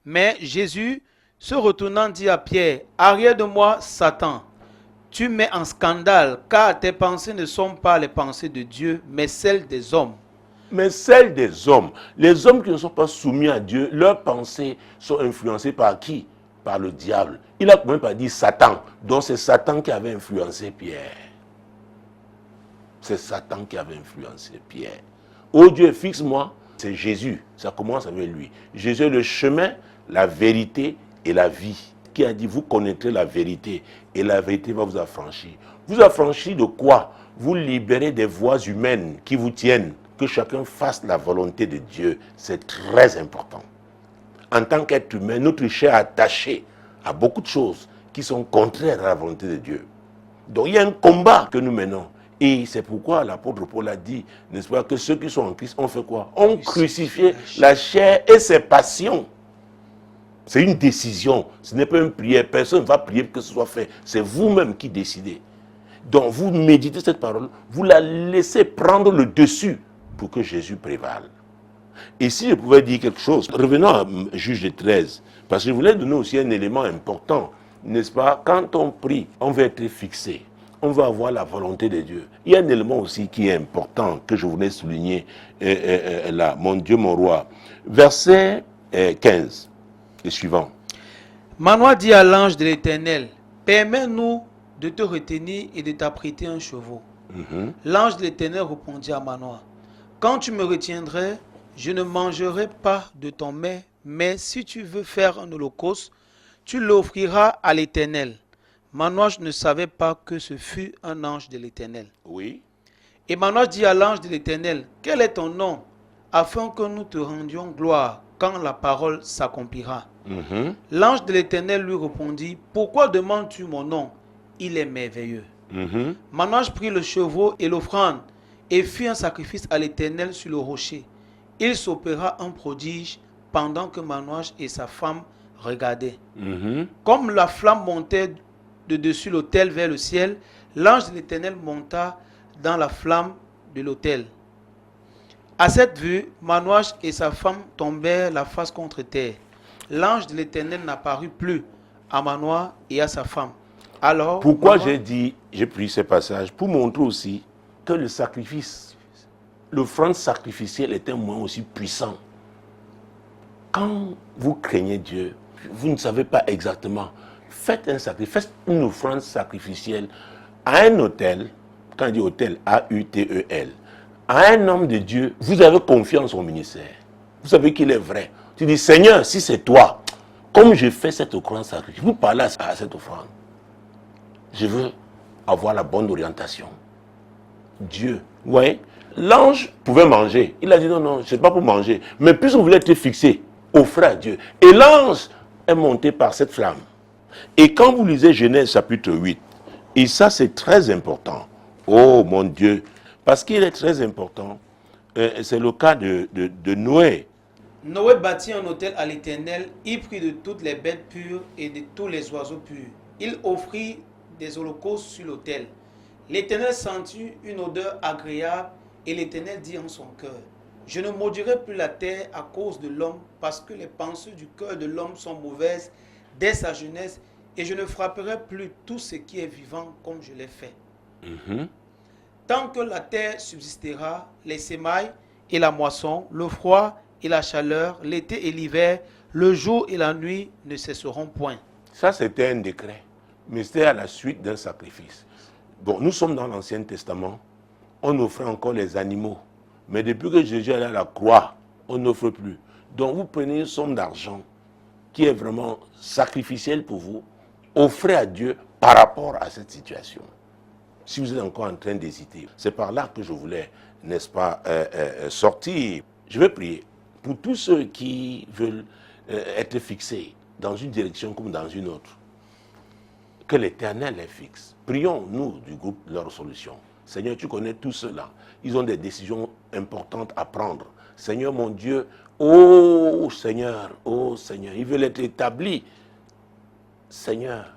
Mais Jésus, se retournant, dit à Pierre, « Arrière de moi, Satan, tu mets en scandale, car tes pensées ne sont pas les pensées de Dieu, mais celles des hommes. » Mais celles des hommes, les hommes qui ne sont pas soumis à Dieu, leurs pensées sont influencées par qui? Par le diable. Il a quand même pas dit Satan. Donc c'est Satan qui avait influencé Pierre. C'est Satan qui avait influencé Pierre. Oh Dieu, fixe-moi. C'est Jésus. Ça commence avec lui. Jésus est le chemin, la vérité et la vie. Qui a dit, vous connaîtrez la vérité et la vérité va vous affranchir. Vous affranchir de quoi? Vous libérer des voies humaines qui vous tiennent. Que chacun fasse la volonté de Dieu. C'est très important. En tant qu'être humain, notre chair est attachée à beaucoup de choses qui sont contraires à la volonté de Dieu. Donc il y a un combat que nous menons. Et c'est pourquoi l'apôtre Paul a dit, n'est-ce pas, que ceux qui sont en Christ ont fait quoi? Ont crucifié la chair et ses passions. C'est une décision. Ce n'est pas une prière. Personne ne va prier pour que ce soit fait. C'est vous-même qui décidez. Donc vous méditez cette parole, vous la laissez prendre le dessus pour que Jésus prévale. Et si je pouvais dire quelque chose, revenons à Juge 13, parce que je voulais donner aussi un élément important, n'est-ce pas? Quand on prie, on va être fixé, on va avoir la volonté de Dieu. Il y a un élément aussi qui est important, que je voulais souligner là, mon Dieu, mon roi. Verset 15, et suivant. Manoah dit à l'ange de l'Éternel, « Permets-nous de te retenir et de t'apprêter un chevau. » L'ange de l'Éternel répondit à Manoah, « Quand tu me retiendrais, je ne mangerai pas de ton mets, mais si tu veux faire un holocauste, tu l'offriras à l'Éternel. » Manoah ne savait pas que ce fut un ange de l'Éternel. Oui. Et Manoah dit à l'ange de l'Éternel, « Quel est ton nom, afin que nous te rendions gloire quand la parole s'accomplira. » L'ange de l'Éternel lui répondit, « Pourquoi demandes-tu mon nom? Il est merveilleux. » Manoah prit le chevreau et l'offrande et fit un sacrifice à l'Éternel sur le rocher. il s'opéra un prodige pendant que Manoach et sa femme regardaient. Comme la flamme montait de dessus l'autel vers le ciel, l'ange de l'Éternel monta dans la flamme de l'autel. À cette vue, Manoach et sa femme tombèrent la face contre terre. L'ange de l'Éternel n'apparut plus à Manoach et à sa femme. Alors, Pourquoi Manoach- j'ai pris ce passage? Pour montrer aussi que le sacrifice, l'offrande sacrificielle est un moyen aussi puissant. Quand vous craignez Dieu, vous ne savez pas exactement, faites un sacrifice, faites une offrande sacrificielle à un autel, quand on dit autel, A-U-T-E-L, à un homme de Dieu, vous avez confiance au ministère. Vous savez qu'il est vrai. Tu dis, Seigneur, si c'est toi, comme je fais cette offrande sacrificielle, vous parlez à cette offrande. Je veux avoir la bonne orientation. Dieu, vous voyez, l'ange pouvait manger. Il a dit non, non, ce n'est pas pour manger. Mais puisque vous voulez être fixé, offrez à Dieu. Et l'ange est monté par cette flamme. Et quand vous lisez Genèse chapitre 8, et ça c'est très important, oh mon Dieu, parce qu'il est très important, c'est le cas de Noé. Noé bâtit un autel à l'Éternel, il prit de toutes les bêtes pures et de tous les oiseaux purs. Il offrit des holocaustes sur l'autel. L'Éternel sentit une odeur agréable et l'Éternel dit en son cœur, je ne maudirai plus la terre à cause de l'homme parce que les pensées du cœur de l'homme sont mauvaises dès sa jeunesse et je ne frapperai plus tout ce qui est vivant comme je l'ai fait. Tant que la terre subsistera, les semailles et la moisson, le froid et la chaleur, l'été et l'hiver, le jour et la nuit ne cesseront point. Ça c'était un décret, mais c'était à la suite d'un sacrifice. Bon, nous sommes dans l'Ancien Testament, on offrait encore les animaux. Mais depuis que Jésus est allé à la croix, on n'offre plus. Donc vous prenez une somme d'argent qui est vraiment sacrificielle pour vous, offrez à Dieu par rapport à cette situation. Si vous êtes encore en train d'hésiter, c'est par là que je voulais, n'est-ce pas, sortir. Je vais prier pour tous ceux qui veulent être fixés dans une direction comme dans une autre. Que l'Éternel les fixe. Prions, nous, du groupe Leur Solution. Seigneur, tu connais tout cela. Ils ont des décisions importantes à prendre. Seigneur, mon Dieu, oh Seigneur, ils veulent être établis. Seigneur,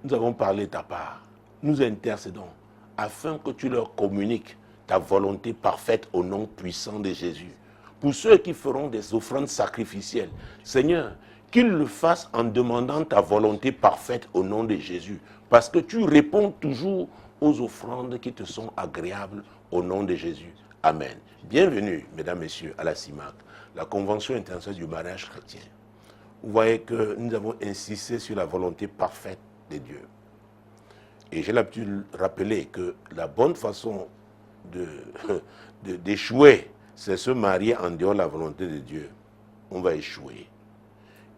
nous avons parlé de ta part. Nous intercédons afin que tu leur communiques ta volonté parfaite au nom puissant de Jésus. Pour ceux qui feront des offrandes sacrificielles, Seigneur, qu'ils le fassent en demandant ta volonté parfaite au nom de Jésus. Parce que tu réponds toujours aux offrandes qui te sont agréables au nom de Jésus. Amen. Bienvenue, mesdames, messieurs, à la CIMAC, la Convention internationale du mariage chrétien. Vous voyez que nous avons insisté sur la volonté parfaite de Dieu. Et j'ai l'habitude de rappeler que la bonne façon d'échouer, c'est se marier en dehors de la volonté de Dieu. On va échouer.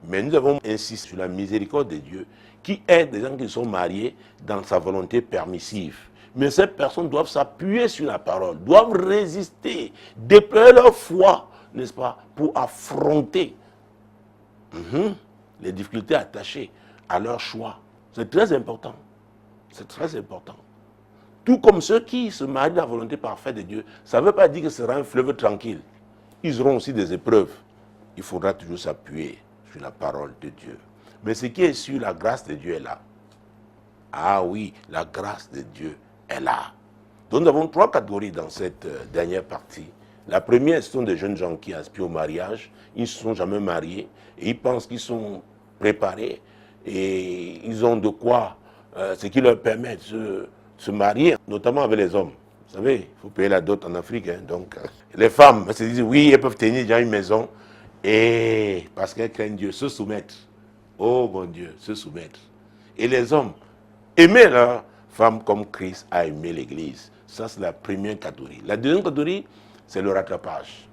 Mais nous avons insisté sur la miséricorde de Dieu qui aide les gens qui sont mariés dans sa volonté permissive. Mais ces personnes doivent s'appuyer sur la parole, doivent résister, déployer leur foi, n'est-ce pas, pour affronter les difficultés attachées à leur choix. C'est très important. C'est très important. Tout comme ceux qui se marient dans la volonté parfaite de Dieu, ça ne veut pas dire que ce sera un fleuve tranquille. Ils auront aussi des épreuves. Il faudra toujours s'appuyer sur la parole de Dieu. Mais ce qui est sûr, la grâce de Dieu est là. Ah oui, la grâce de Dieu est là. Donc nous avons trois catégories dans cette dernière partie. La première, ce sont des jeunes gens qui aspirent au mariage. Ils ne se sont jamais mariés et ils pensent qu'ils sont préparés et ils ont de quoi, ce qui leur permet de se marier, notamment avec les hommes. Vous savez, il faut payer la dot en Afrique. Donc, les femmes se disent, oui, elles peuvent tenir déjà une maison. Et parce qu'elles craignent Dieu, se soumettre. Oh mon Dieu, se soumettre. Et les hommes, aimer leur femme comme Christ a aimé l'Église. Ça, c'est la première catégorie. La deuxième catégorie, c'est le rattrapage.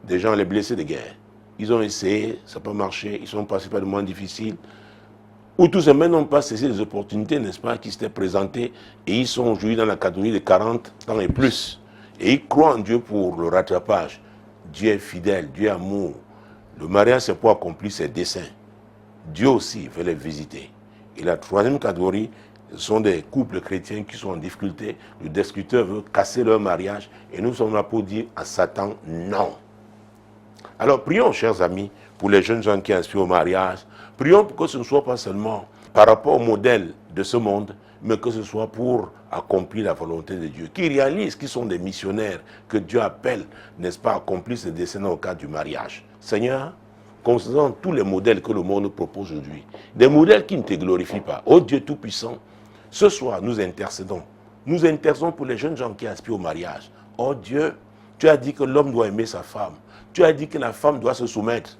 Des gens, les blessés de guerre. Ils ont essayé, ça n'a pas marché, ils sont passés par des moments difficiles. Ou tout simplement n'ont pas cessé les opportunités, n'est-ce pas, qui s'étaient présentées. Et ils sont aujourd'hui dans la catégorie de 40 ans et plus. Et ils croient en Dieu pour le rattrapage. Dieu est fidèle, Dieu est amour. Le mariage, c'est pour accomplir ses desseins. Dieu aussi veut les visiter. Et la troisième catégorie, Ce sont des couples chrétiens qui sont en difficulté. Le destructeur veut casser leur mariage. Et nous sommes là pour dire à Satan non. Alors prions, chers amis, pour les jeunes gens qui aspirent au mariage. Prions pour que ce ne soit pas seulement par rapport au modèle de ce monde, mais que ce soit pour accomplir la volonté de Dieu. Qui réalisent qu'ils sont des missionnaires que Dieu appelle, n'est-ce pas, à accomplir ses desseins au cadre du mariage. Seigneur, considérant tous les modèles que le monde propose aujourd'hui, des modèles qui ne te glorifient pas. Ô Dieu Tout-Puissant, ce soir, nous intercédons. Nous intercédons pour les jeunes gens qui aspirent au mariage. Oh Dieu, tu as dit que l'homme doit aimer sa femme. Tu as dit que la femme doit se soumettre.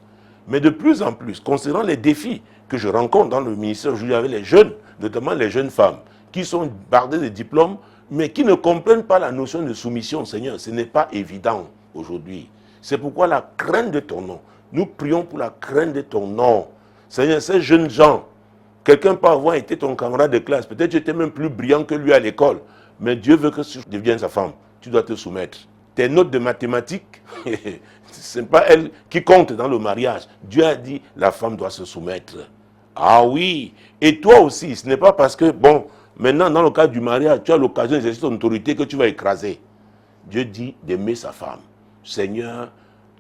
Mais de plus en plus, considérant les défis que je rencontre dans le ministère aujourd'hui avec les jeunes, notamment les jeunes femmes, qui sont bardées de diplômes, mais qui ne comprennent pas la notion de soumission, Seigneur. Ce n'est pas évident aujourd'hui. C'est pourquoi la crainte de ton nom, nous prions pour la crainte de ton nom. Seigneur, ces jeunes gens, quelqu'un peut avoir été ton camarade de classe, peut-être tu étais même plus brillant que lui à l'école, mais Dieu veut que tu deviennes sa femme. Tu dois te soumettre. Tes notes de mathématiques, ce n'est pas elle qui compte dans le mariage. Dieu a dit, la femme doit se soumettre. Ah oui, et toi aussi, ce n'est pas parce que, bon, maintenant dans le cadre du mariage, tu as l'occasion d'exercer ton autorité que tu vas écraser. Dieu dit d'aimer sa femme. Seigneur,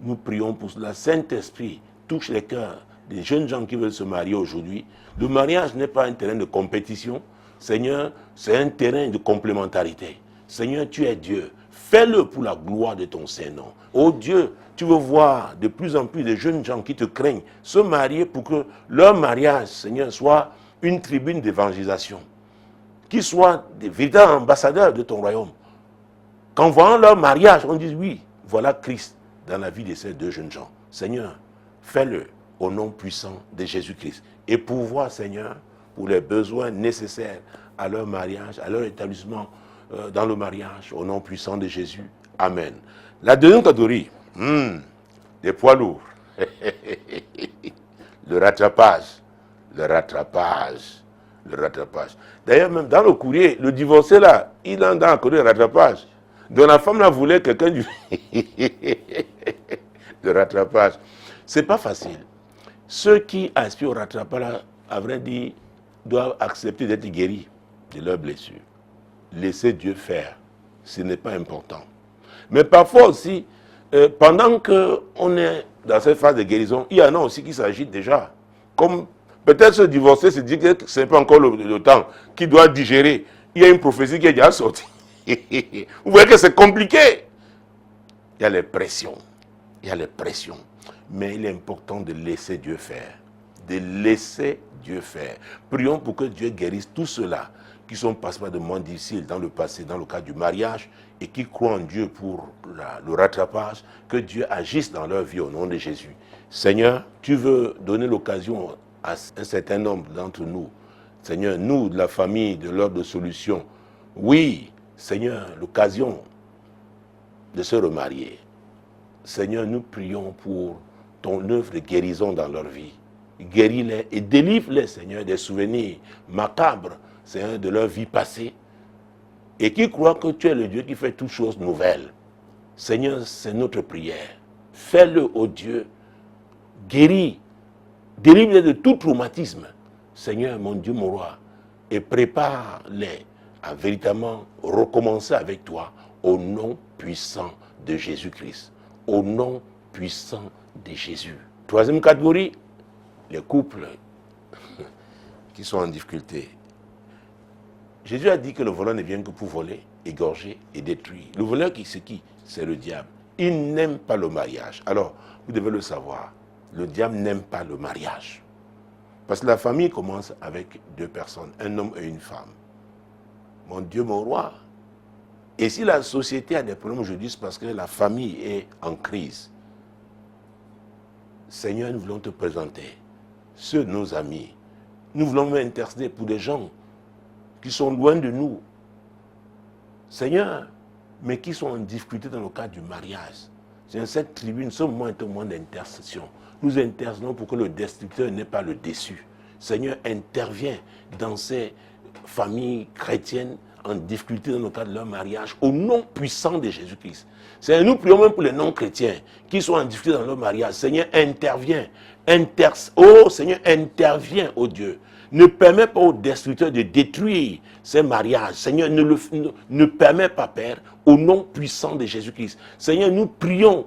nous prions pour cela. Saint-Esprit, touche les cœurs des jeunes gens qui veulent se marier aujourd'hui. Le mariage n'est pas un terrain de compétition. Seigneur, c'est un terrain de complémentarité. Seigneur, tu es Dieu. Fais-le pour la gloire de ton Saint-Nom. Oh Dieu, tu veux voir de plus en plus de jeunes gens qui te craignent se marier pour que leur mariage, Seigneur, soit une tribune d'évangélisation. Qu'ils soient des véritables ambassadeurs de ton royaume. Qu'en voyant leur mariage, on dise oui, voilà Christ dans la vie de ces deux jeunes gens. Seigneur, fais-le au nom puissant de Jésus-Christ. Et pourvoir, Seigneur, pour les besoins nécessaires à leur mariage, à leur établissement dans le mariage, au nom puissant de Jésus. Amen. La deuxième catégorie, des poids lourds. Le rattrapage. Le rattrapage. Le rattrapage. D'ailleurs, même dans le courrier, le divorcé là, il a dans le courrier le rattrapage. Donc la femme là voulait quelqu'un du... le rattrapage. C'est pas facile. Ceux qui aspirent au rattrapage, là, à vrai dire, doivent accepter d'être guéris de leurs blessures. Laissez Dieu faire. Ce n'est pas important. Mais parfois aussi, pendant qu'on est dans cette phase de guérison, il y en a aussi qui s'agitent déjà. Comme peut-être se divorcer, se dit que ce n'est pas encore le temps, qui doit digérer. Il y a une prophétie qui est déjà sortie. Vous voyez que c'est compliqué. Il y a les pressions. Il y a les pressions. Mais il est important de laisser Dieu faire. De laisser Dieu faire. Prions pour que Dieu guérisse tous ceux-là qui sont passés par des moments difficiles dans le passé, dans le cadre du mariage, et qui croient en Dieu pour le rattrapage, que Dieu agisse dans leur vie au nom de Jésus. Seigneur, tu veux donner l'occasion à un certain nombre d'entre nous, Seigneur, nous, de la famille, de l'ordre de solution, oui, Seigneur, l'occasion de se remarier. Seigneur, nous prions pour ton œuvre de guérison dans leur vie. Guéris-les et délivre-les, Seigneur, des souvenirs macabres, Seigneur, de leur vie passée, et qui croient que tu es le Dieu qui fait toutes choses nouvelles. Seigneur, c'est notre prière. Fais-le, ô Dieu. Guéris, délivre-les de tout traumatisme. Seigneur, mon Dieu, mon roi, et prépare-les à véritablement recommencer avec toi au nom puissant de Jésus-Christ. Au nom puissant de Jésus. Troisième catégorie, les couples qui sont en difficulté. Jésus a dit que le voleur ne vient que pour voler, égorger et détruire. Le voleur, c'est qui? C'est le diable. Il n'aime pas le mariage. Alors, vous devez le savoir, le diable n'aime pas le mariage. Parce que la famille commence avec deux personnes, un homme et une femme. Mon Dieu, mon roi. Et si la société a des problèmes aujourd'hui, c'est parce que la famille est en crise. Seigneur, nous voulons te présenter ceux de nos amis. Nous voulons intercéder pour des gens qui sont loin de nous. Seigneur, mais qui sont en difficulté dans le cadre du mariage. C'est cette tribune, ce moment est un moment d'intercession. Nous intercédons pour que le destructeur n'ait pas le déçu. Seigneur, intervient dans ces familles chrétiennes en difficulté dans le cadre de leur mariage, au nom puissant de Jésus-Christ. Seigneur, nous prions même pour les non-chrétiens qui sont en difficulté dans leur mariage. Seigneur, interviens. Oh Seigneur, interviens, oh Dieu. Ne permets pas aux destructeurs de détruire ces mariages. Seigneur, ne permets pas, Père, au nom puissant de Jésus-Christ. Seigneur, nous prions,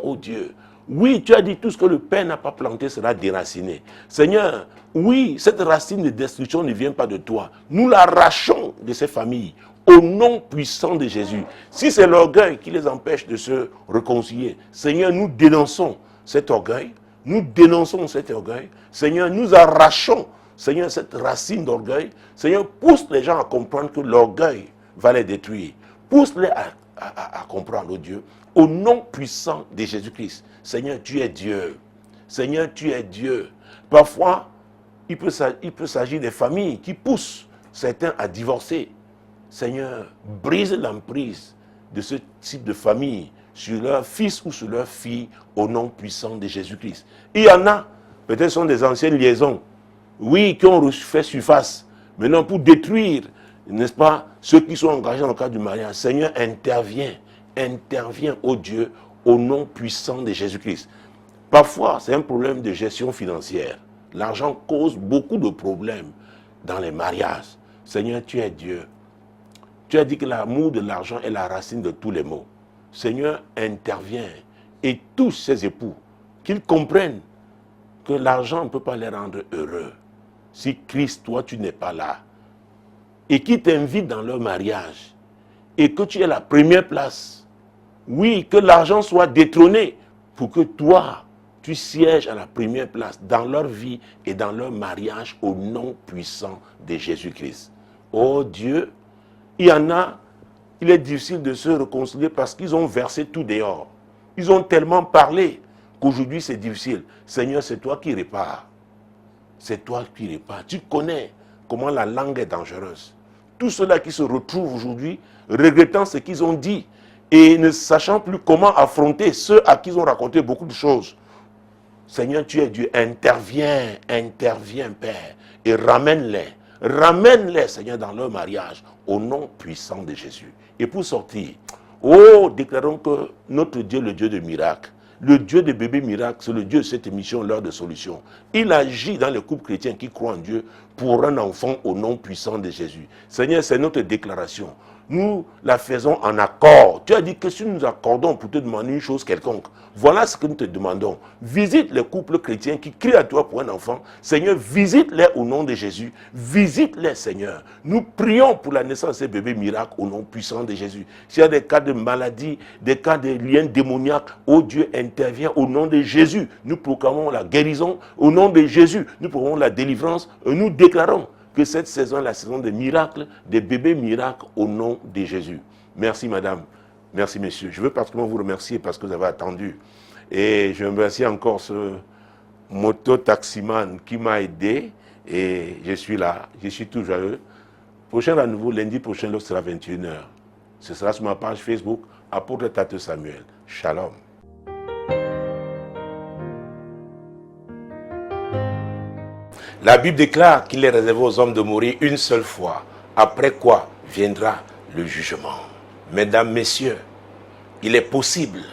ô Dieu. Oui, tu as dit tout ce que le Père n'a pas planté sera déraciné. Seigneur, oui, cette racine de destruction ne vient pas de toi. Nous l'arrachons de ces familles au nom puissant de Jésus. Si c'est l'orgueil qui les empêche de se réconcilier, Seigneur, nous dénonçons cet orgueil. Nous dénonçons cet orgueil. Seigneur, nous arrachons, Seigneur, cette racine d'orgueil. Seigneur, pousse les gens à comprendre que l'orgueil va les détruire. Pousse-les à comprendre, oh Dieu, au nom puissant de Jésus-Christ. Seigneur, tu es Dieu. Seigneur, tu es Dieu. Parfois, il peut s'agir des familles qui poussent certains à divorcer. Seigneur, brise l'emprise de ce type de famille sur leur fils ou sur leur fille au nom puissant de Jésus-Christ. Il y en a, peut-être sont des anciennes liaisons, oui, qui ont fait surface, maintenant pour détruire, n'est-ce pas, ceux qui sont engagés dans le cadre du mariage. Seigneur, interviens, ô Dieu, au nom puissant de Jésus-Christ. Parfois, c'est un problème de gestion financière. L'argent cause beaucoup de problèmes dans les mariages. Seigneur, tu es Dieu. Tu as dit que l'amour de l'argent est la racine de tous les maux. Seigneur, interviens et touche ces époux, qu'ils comprennent que l'argent ne peut pas les rendre heureux. Si Christ, toi, tu n'es pas là, et qui t'invite dans leur mariage, et que tu aies la première place, oui, que l'argent soit détrôné, pour que toi, tu sièges à la première place dans leur vie et dans leur mariage au nom puissant de Jésus-Christ. Oh Dieu, il y en a, il est difficile de se réconcilier parce qu'ils ont versé tout dehors. Ils ont tellement parlé qu'aujourd'hui c'est difficile. Seigneur, c'est toi qui répares. C'est toi qui répares. Tu connais comment la langue est dangereuse. Tous ceux-là qui se retrouvent aujourd'hui regrettant ce qu'ils ont dit et ne sachant plus comment affronter ceux à qui ils ont raconté beaucoup de choses. Seigneur, tu es Dieu. Interviens, Père, et ramène-les. Ramène-les, Seigneur, dans leur mariage, au nom puissant de Jésus. Et pour sortir, oh, déclarons que notre Dieu, le Dieu de miracles, le Dieu des bébés miracles, c'est le Dieu de cette émission, l'heure de solution. Il agit dans les couples chrétiens qui croient en Dieu pour un enfant au nom puissant de Jésus. Seigneur, c'est notre déclaration. Nous la faisons en accord. Tu as dit que si nous nous accordons pour te demander une chose quelconque, voilà ce que nous te demandons. Visite les couples chrétiens qui crient à toi pour un enfant. Seigneur, visite-les au nom de Jésus. Visite-les, Seigneur. Nous prions pour la naissance de ces bébés miracles au nom puissant de Jésus. S'il y a des cas de maladie, des cas de liens démoniaques, oh Dieu, intervient au nom de Jésus. Nous proclamons la guérison. Au nom de Jésus, nous proclamons la délivrance. Et nous déclarons que cette saison est la saison des miracles, des bébés miracles au nom de Jésus. Merci madame, merci messieurs. Je veux particulièrement vous remercier parce que vous avez attendu. Et je remercie encore ce moto-taximan qui m'a aidé. Et je suis là, je suis tout joyeux. Prochain rendez-vous, lundi prochain, l'heure sera 21h. Ce sera sur ma page Facebook, Apôtre Tate Samuel. Shalom. La Bible déclare qu'il est réservé aux hommes de mourir une seule fois, après quoi viendra le jugement. Mesdames, messieurs, il est possible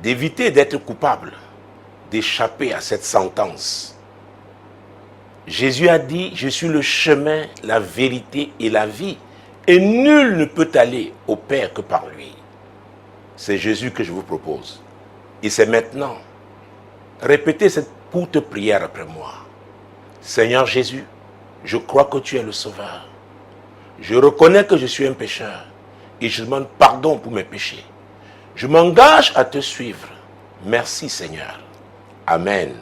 d'éviter d'être coupable, d'échapper à cette sentence. Jésus a dit, je suis le chemin, la vérité et la vie, et nul ne peut aller au Père que par lui. C'est Jésus que je vous propose. Et c'est maintenant. Répétez cette courte prière après moi. Seigneur Jésus, je crois que tu es le Sauveur. Je reconnais que je suis un pécheur et je demande pardon pour mes péchés. Je m'engage à te suivre. Merci Seigneur. Amen.